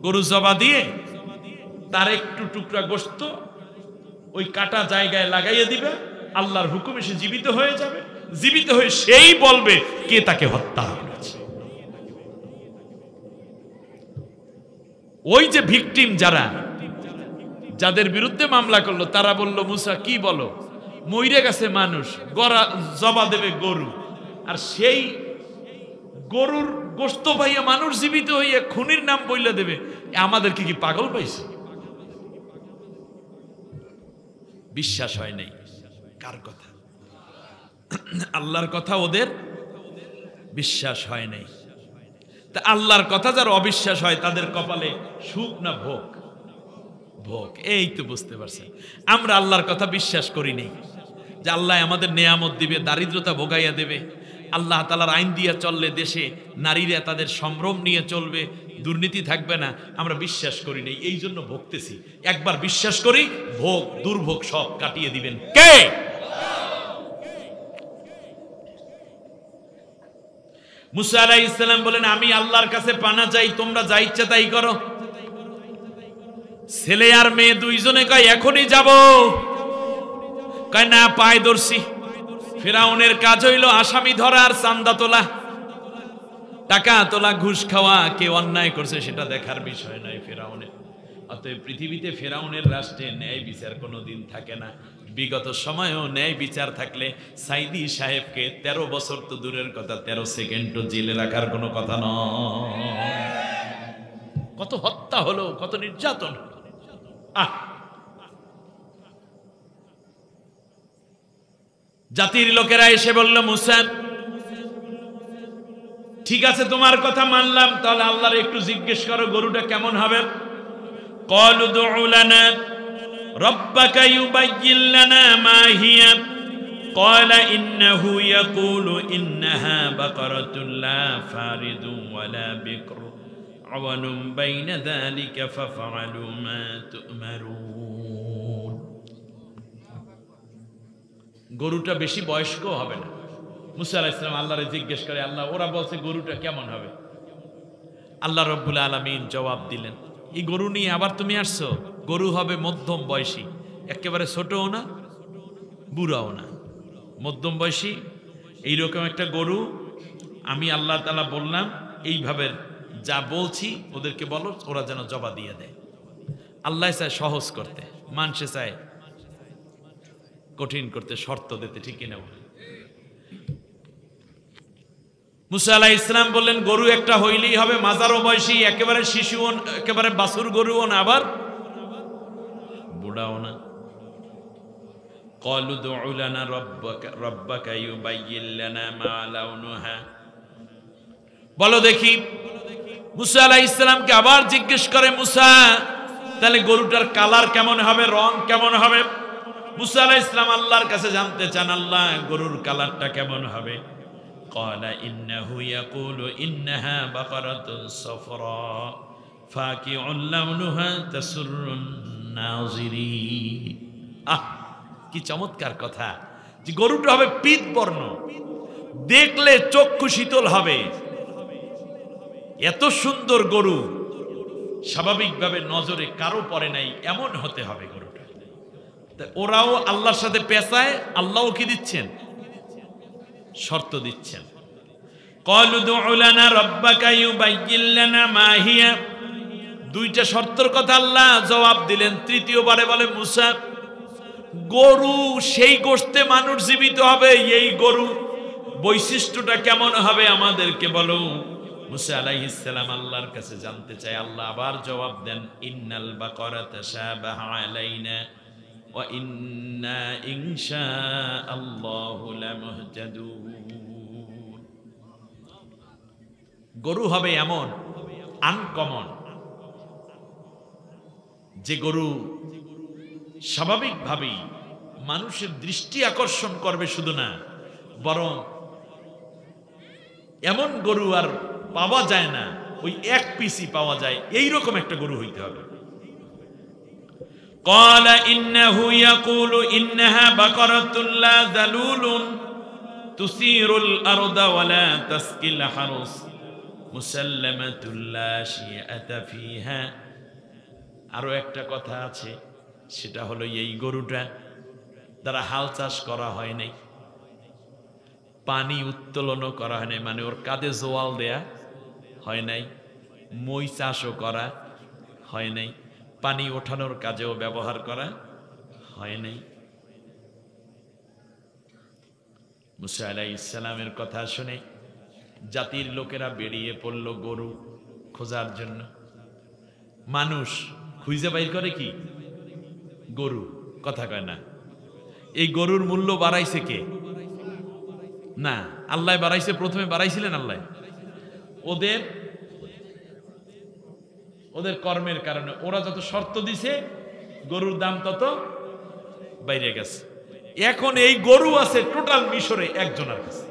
গরু জবা দিয়ে তার একটু টুকরা গোশত ওই কাটা জায়গায় লাগাইয়ে দিবে, আল্লাহর হুকুমে সে জীবিত হয়ে যাবে। জীবিত হয়ে সেই বলবে কে তাকে হত্যা করেছে। ওই যে ভিকটিম, যাদের বিরুদ্ধে মামলা করলো, তারা বলল, মুসা কি বলো, মইরে গেছে মানুষ, গড়া জবা দেবে গরু, আর সেই গরুর গোশত পাইয়া মানুষ জীবিত হইয়া খুনির নাম বইলা দেবে, আমাদেরকে কি পাগল পাইছে? বিশ্বাস হয় নাই। কার কথা? আল্লাহর কথা ওদের বিশ্বাস হয় নাই। তা আল্লাহর কথা যার অবিশ্বাস হয় তাদের কপালে সুখ না ভোগ? ভোগ। এই তো বুঝতে পারছেন, আমরা আল্লাহর কথা বিশ্বাস করি নাই যে আল্লাহ আমাদের নেয়ামত দিবে, দারিদ্রতা ভোগাইয়া দেবে, আল্লাহ তাআলার আইন দিয়া চললে দেশে নারীরা তাদের সম্ভ্রম নিয়ে চলবে, দুর্নীতি থাকবে না। আমরা বিশ্বাস করি নাই, এই জন্য ভোগতেছি। একবার বিশ্বাস করি, ভোগ দুর্ভোগ সব কাটিয়ে দিবেন কে? মুসা আলাইহিস সালাম বলেন, আমি আল্লাহর কাছে পানা চাই, তোমরা যা ইচ্ছা তাই করো। ছেলে আর মেয়ে দুইজনে কয় এখনই যাব। কয় না, পায় ধরছি। ফেরাউনের কাজ হইল আসামি ধরা আর চান্দা তোলা, টাকা তোলা, ঘুষ খাওয়া। কে অন্যায় করছে সেটা দেখার বিষয় নয় ফেরাউনের। অতএব পৃথিবীতে ফেরাউনের রাষ্ট্রে ন্যায় বিচার কোনোদিন থাকে না। বিগত সময়েও ন্যায় বিচার থাকলে সাইদি সাহেবকে 13 বছর তো দূরের কথা, 13 সেকেন্ডও জেলে রাখার কোনো কথা নয়। কত হত্যা হলো, কত নির্যাতন। জাতির লোকেরা এসে বলল, মুসা ঠিক আছে তোমার কথা মানলাম, তাহলে আল্লাহর একটু জিজ্ঞেস করো গরুটা কেমন হবে। ক্বালু দু'উ লানা রাব্বাকা ইউবায়্যিন লানা মা হিয়া ক্বালা ইন্নাহু ইয়াকুলু ইন্নাহা বাকারাতুন লা ফারিদুন ওয়ালা বিকর আওয়ানুম বাইনা যালিকা ফাফআলু মা তু'মারুন। গরুটা বেশি বয়স্ক হবে না। মুসা আলাইহিস সালাম আল্লাহরে জিজ্ঞেস করে, আল্লাহ ওরা বলছে গরুটা কেমন হবে। আল্লাহ রাব্বুল আলামিন জবাব দিলেন, এই গরু নিয়ে আবার তুমি আসছো? গরু হবে মধ্যম বয়সী, একেবারে ছোটও না বুড়াও না, মধ্যম বয়সী। এইরকম একটা গরু আমি আল্লাহ তাআলা বললাম এইভাবে যা বলছি ওদেরকে বলো, ওরা যেন জবাব দিয়ে দেয়। আল্লাহ চায় সহজ করতে, মানুষে চায় কঠিন করতে, শর্ত দিতে, ঠিক কিনা? মুসা আলাইহিস সালাম বললেন গরু একটা হইলেই হবে, মাজারও বয়সী, একেবারে শিশুও, একেবারে বাছুর গরুও না, আবার বুড়াও না। ক্বালু দু'উ লানা রাব্বাকা ইউবাইয়্যিন লানা মা লাউনুহা, বলো দেখি। মুসা আলাইহিস সালামকে আবার জিজ্ঞেস করে, মুসা তাহলে গরুটার কালার কেমন হবে, রং কেমন হবে? মুসা আলাইহিস সালাম আল্লাহর কাছে জানতে চান, আল্লাহ গরুর কালারটা কেমন হবে? ক্বালা ইন্নাহু ইয়াকুলু ইন্নাহা বাকারাতুন সাফরা ফাকিউন লাউনুহা তাসুররুন নাযিরিন। কি চমৎকার কথা, যে গরুটা হবে পীত বর্ণ, দেখলে চক্ষু শীতল হবে। এত সুন্দর গরু স্বাভাবিকভাবে নজরে কারো পড়ে নাই, এমন হতে হবে গরুটা। ওরাও আল্লাহর সাথে পেঁচায়, আল্লাহও কি দিচ্ছেন? শর্ত দিচ্ছেন। ক্বালু দু'উ লানা রাব্বাকা ইউবাইয়্যিন লানা মা হিয়া, দুইটা শর্তের কথা আল্লাহ জবাব দিলেন। তৃতীয়বারে বলে, মুসা গরু সেই গোশতে মানুষ জীবিত হবে, এই গরু বৈশিষ্ট্যটা কেমন হবে আমাদেরকে বলো। মুসা আলাইহিস সালাম আল্লাহর কাছে জানতে চায়, আল্লাহ আবার জবাব দেন, ইন্নাল বাকারা তাশাবাহা আলাইনা ওয়া ইন্না ইনশাআল্লাহু লামুহতাদুন। গরু হবে এমন আনকমন, যে গরু স্বাভাবিকভাবেই মানুষের দৃষ্টি আকর্ষণ করবে, শুধু না বরং এমন গরু আর পাওয়া যায় না, ওই এক পিসই পাওয়া যায়, এইরকম একটা গরু হইতে হবে। ক্বালা ইন্নাহু ইয়াকুলু ইন্নাহা বাকারাতুন লা যালুলুন তুসিরুল আরদা ওয়া লা তাসকিল হারুস মুসাল্লামাতুল লা শিয়াতা ফিহা। আরো একটা কথা আছে, সেটা হলো এই গরুটা দ্বারা হাল চাষ করা হয় নাই, পানি উত্তোলনও করা হয় নাই, মানে ওর কাঁধে জোয়াল দেয়া হয় নাই, মই চাষও করা হয় নাই, পানি ওঠানোর কাজেও ব্যবহার করা হয় নাই। মুসা আলাইহিস সালামের কথা শুনে জাতির লোকেরা বেরিয়ে পড়ল গরু খোঁজার জন্য। মানুষ খুঁজে বাইর করে কি? গরু, কথা কয় না। এই গরুর মূল্য বাড়াইছে কে? না, আল্লাহ বাড়াইছে। প্রথমে বাড়াইছিলেন আল্লাহ, ওদের কর্মের কারণে। ওরা যত শর্ত দিছে গরুর দাম তত বাইরে গেছে। এখন এই গরু আছে টোটাল মিশরে একজনের কাছে,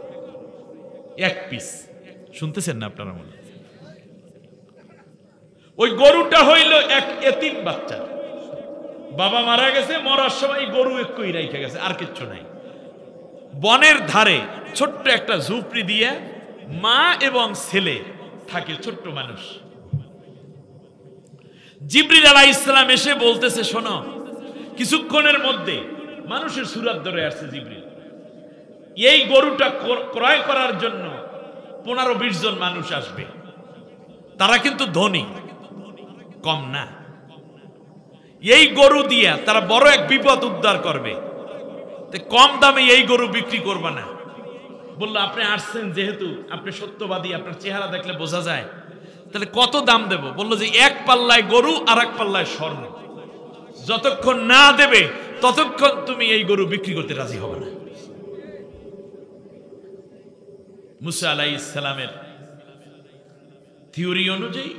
এক পিস। শুনতেছেন না আপনারা? মনে ওই গরুটা হইল এক এতিম বাচ্চা, বাবা মারা গেছে, মরার সময় গরু একই রেখে গেছে, আর কিচ্ছু নাই। বনের ধারে ছোট্ট একটা ঝুপড়ি দিয়ে মা এবং ছেলে থাকে, ছোট্ট মানুষ। জিবরিল আলাইহিস সালাম এসে বলতেছে, শোনো, কিছুক্ষণের মধ্যে মানুষের সুরাত ধরে আসছে জিবরিল, এই গরুটা ক্রয় করার জন্য 15-20 জন মানুষ আসবে। তারা কিন্তু ধনী, কম না। এই গরু দিয়া তারা বড় এক বিপদ উদ্ধার করবে, কম দামে এই গরু বিক্রি করবে না। বললো, আপনি আসছেন যেহেতু, আপনি সত্যবাদী, আপনার চেহারা দেখলে বোঝা যায়, তাহলে কত দাম দেব? বললো যে এক পাল্লায় গরু আর এক পাল্লায় স্বর্ণ, যতক্ষণ না দেবে ততক্ষণ তুমি এই গরু বিক্রি করতে রাজি হবে না। মুসা আলাইহিস সালামের থিওরি অনুযায়ী,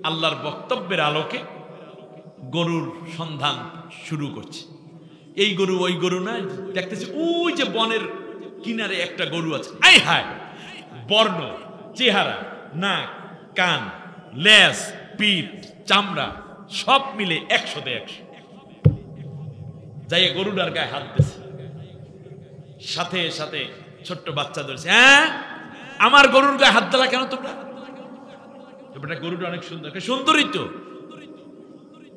আল্লাহর বক্তব্যের আলোকে গরুর সন্ধান শুরু করছে। এই গরু ওই গরু না, দেখতেছে ওই যে বনের কিনারে একটা গরু আছে। আয় হায়, বর্ণ, চেহারা, নাক, কান, লেজ, পিঠ, চামড়া সব মিলে 100-তে 100। যাই গরুটার গায়ে হাত দিয়েছে, সাথে সাথে ছোট্ট বাচ্চা ধরেছে। হ্যাঁ, আমার গরুর গায়ে হাত দিলা কেন তোমরা? গরুটা অনেক সুন্দর। সুন্দরই তো।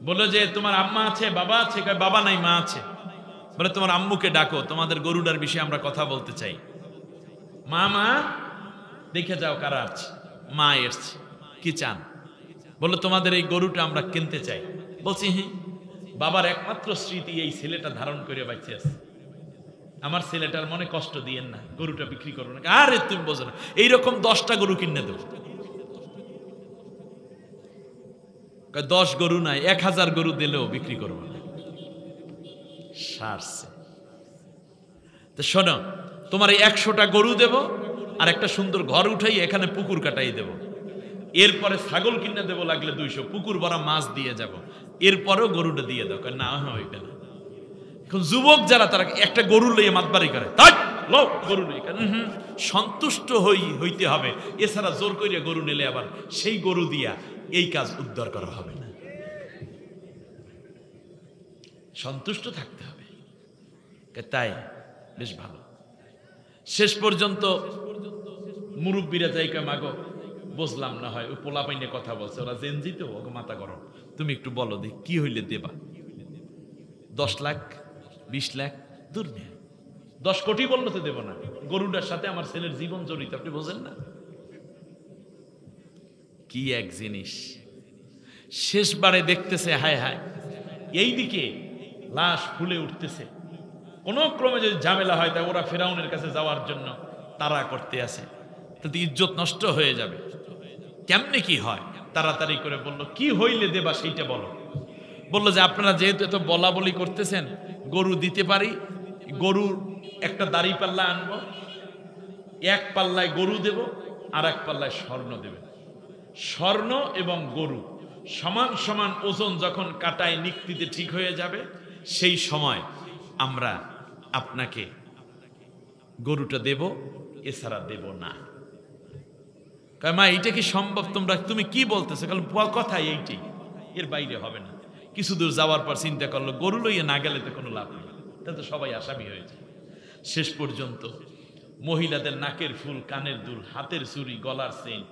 বললো যে তোমার আম্মা আছে, বাবা আছে? বাবা নাই, মা আছে। বলে তোমার আম্মুকে ডাকো, তোমাদের গরুটার বিষয়ে আমরা কথা বলতে চাই। মা দেখে যাও কারা আছে। মা এসছে, কি চান? বললো তোমাদের এই গরুটা আমরা কিনতে চাই। বলছি হ্যাঁ, বাবার একমাত্র স্মৃতি এই ছেলেটা ধারণ করে বাইচে আছে, আমার ছেলেটার মনে কষ্ট দিয়েন না, গরুটা বিক্রি করবো না। আরে তুমি বোঝো না, এইরকম 10টা গরু কিনে দেবো। 10 গরু নাই, 1000 গরু দিলেও বিক্রি করবো না। সারছে। তো শোনো, তোমার এই 100টা গরু দেব, আর একটা সুন্দর ঘর উঠাই এখানে পুকুর কাটাই দেব, এরপরে ছাগল কিনে দেবো লাগলে 200, পুকুর ভরা মাছ দিয়ে যাব, এরপরেও গরুটা দিয়ে দাও। না হইবে না। এখন যুবক যারা তারা একটা গরু লইয়ে মাতবাড়ি করে, গরু লই সন্তুষ্ট হইতে হবে, এছাড়া জোর করিয়া গরু নিলে আবার সেই গরু দিয়া এই কাজ উদ্ধার করা হবে না। সন্তুষ্ট থাকতে হবে। তাই বেশ ভালো। শেষ পর্যন্ত মুরব্বীরা যাই কয় মাগো বুঝলাম না হয়, ওই পোলা পাইনে কথা বলছে, ওরা জেনজি তো, ওকে মাথা গরম, তুমি একটু বলো দি কি হইলে দেবা? 10 লাখ 20 লাখ দূর নেই, 10 কোটি বললো তো দেব না। গরুটার সাথে আমার ছেলের জীবন জড়িত, আপনি বোঝেন না? কি এক জিনিস। শেষবারে দেখতেছে হায় হায়, এইদিকে লাশ ফুলে উঠতেছে, কোন ক্রমে যদি ঝামেলা হয় তাই ওরা ফেরাউনের কাছে যাওয়ার জন্য তারা করতে আসে, তাতে ইজ্জত নষ্ট হয়ে যাবে। কেমনে কি হয়? তাড়াতাড়ি করে বলল কি হইলে দেবা সেইটা বলো। বললো যে আপনারা যেহেতু এত বলা বলি করতেছেন, গরু দিতে পারি, গরুর একটা দাড়ি পাল্লা আনবো, 1 পাল্লায় গরু দেব, আর 1 পাল্লায় স্বর্ণ দেবে। স্বর্ণ এবং গরু সমান সমান ওজন যখন কাটায় নিক্তিতে ঠিক হয়ে যাবে, সেই সময় আমরা আপনাকে গরুটা দেব, এছাড়া দেব না। মা এইটা কি সম্ভব? তুমি কি বলতেছো? কথা এইটাই, এর বাইরে হবে না। কিছু দূর যাওয়ার পর চিন্তা করলো গরু লইয়ে না গেলে তো কোনো লাভ নেই, তাহলে তো সবাই আসামি হয়ে যায়। শেষ পর্যন্ত মহিলাদের নাকের ফুল, কানের দুল, হাতের চুড়ি, গলার চেইন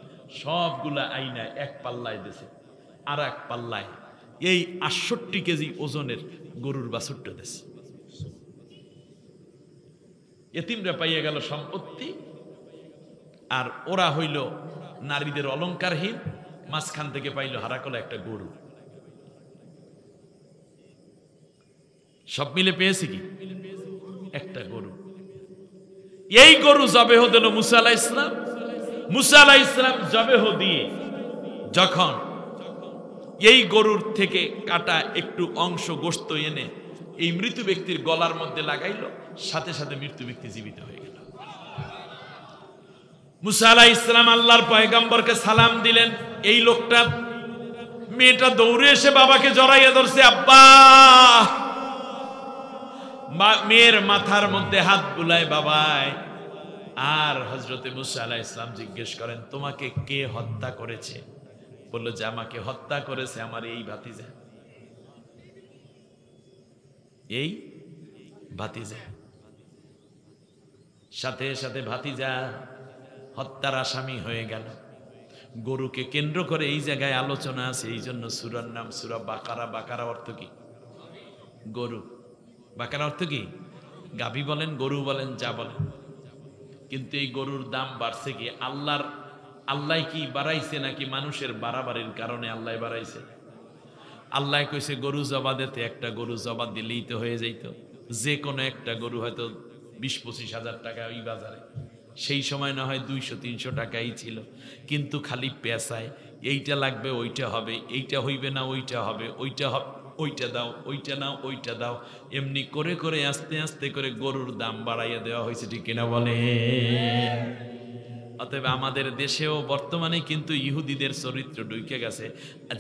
সবগুলা আইনা 1 পাল্লায় দিয়েছে, আর 1 পাল্লায় এই 68 কেজি ওজনের গরুর বাছুরটা দিয়েছে। এতিমরা পাইয়া গেল সম্পত্তি, আর ওরা হইল নারীদের অলংকারহীন, মাঝখান থেকে পাইল হারাকলা একটা গরু। সব মিলে পেয়েছে কি? একটা গরু। এই গরু জবেহ দিল মুসা আলাইহিস সালাম। মুসা আলাইহিস সালাম জবেহ দিয়ে যখন এই গরুর থেকে কাটা একটু অংশ গোশত এনে এই মৃত ব্যক্তির গলার মধ্যে লাগাইল, সাথে সাথে মৃত ব্যক্তি জীবিত হয়ে গেল। মুসা আলাইহিস সালাম আল্লাহর পয়গম্বরকে সালাম দিলেন। এই লোকটা, মেয়েটা দৌড়ে এসে বাবাকে জড়াইয়া ধরছে, আব্বা। মেয়ের মাথার মধ্যে হাত বুলায় বাবায়। আর হযরতে মুসা আলাইহিস সালাম জিজ্ঞেস করেন তোমাকে কে হত্যা করেছে? বলল যে আমাকে হত্যা করেছে আমার এই ভাতিজা, এই ভাতিজা। সাথে সাথে ভাতিজা হত্যার আসামি হয়ে গেল। গরুকে কেন্দ্র করে এই জায়গায় আলোচনা আছে, এই জন্য সূরার নাম সূরা বাকারা। বাকারা অর্থ কি? গরু। বাকারা অর্থ কি? গাভী বলেন, গরু বলেন, যা বলেন। কিন্তু এই গরুর দাম বাড়ছে কি? আল্লাহ কি বাড়াইছে নাকি মানুষের বাড়াবাড়ির কারণে আল্লাহ বাড়াইছে? আল্লাহ কইছে গরু জবা দিতে, একটা গরু জবা দিলেই তো হয়ে যাইত। যে কোনো একটা গরু হয়তো 20-25 হাজার টাকা ওই বাজারে, সেই সময় না হয় 200-300 টাকাই ছিল। কিন্তু খালি পেশায় এইটা লাগবে, ওইটা হবে, এইটা হইবে না, ওইটা হবে, ওইটা হবে, ওইটা দাও, ওইটা নাও, ওইটা দাও, এমনি করে করে আস্তে আস্তে করে গরুর দাম বাড়াইয়া দেওয়া হয়েছে। ঠিক কিনা বলে? অতএব আমাদের দেশেও বর্তমানে কিন্তু ইহুদিদের চরিত্র ঢুকে গেছে,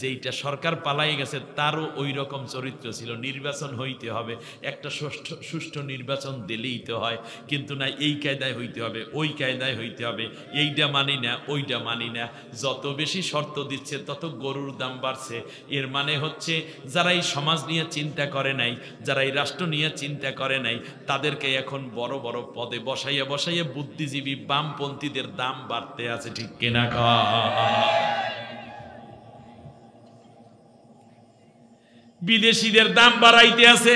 যে এইটা সরকার পালাই গেছে তারও ওই রকম চরিত্র ছিল। নির্বাচন হইতে হবে, একটা সুষ্ঠু নির্বাচন দিলেই তো হয়, কিন্তু না এই কায়দায় হইতে হবে, ওই কায়দায় হইতে হবে, এইটা মানি না, ওইটা মানি না। যত বেশি শর্ত দিচ্ছে তত গরুর দাম বাড়ছে। এর মানে হচ্ছে যারা এই সমাজ নিয়ে চিন্তা করে নাই, যারা এই রাষ্ট্র নিয়ে চিন্তা করে নাই, তাদেরকে এখন বড় বড় পদে বসাইয়া বসাইয়া বুদ্ধিজীবী বামপন্থীদের দাম বাড়তে আছে। ঠিক কিনা? বিদেশিদের দাম বাড়াইতে আছে।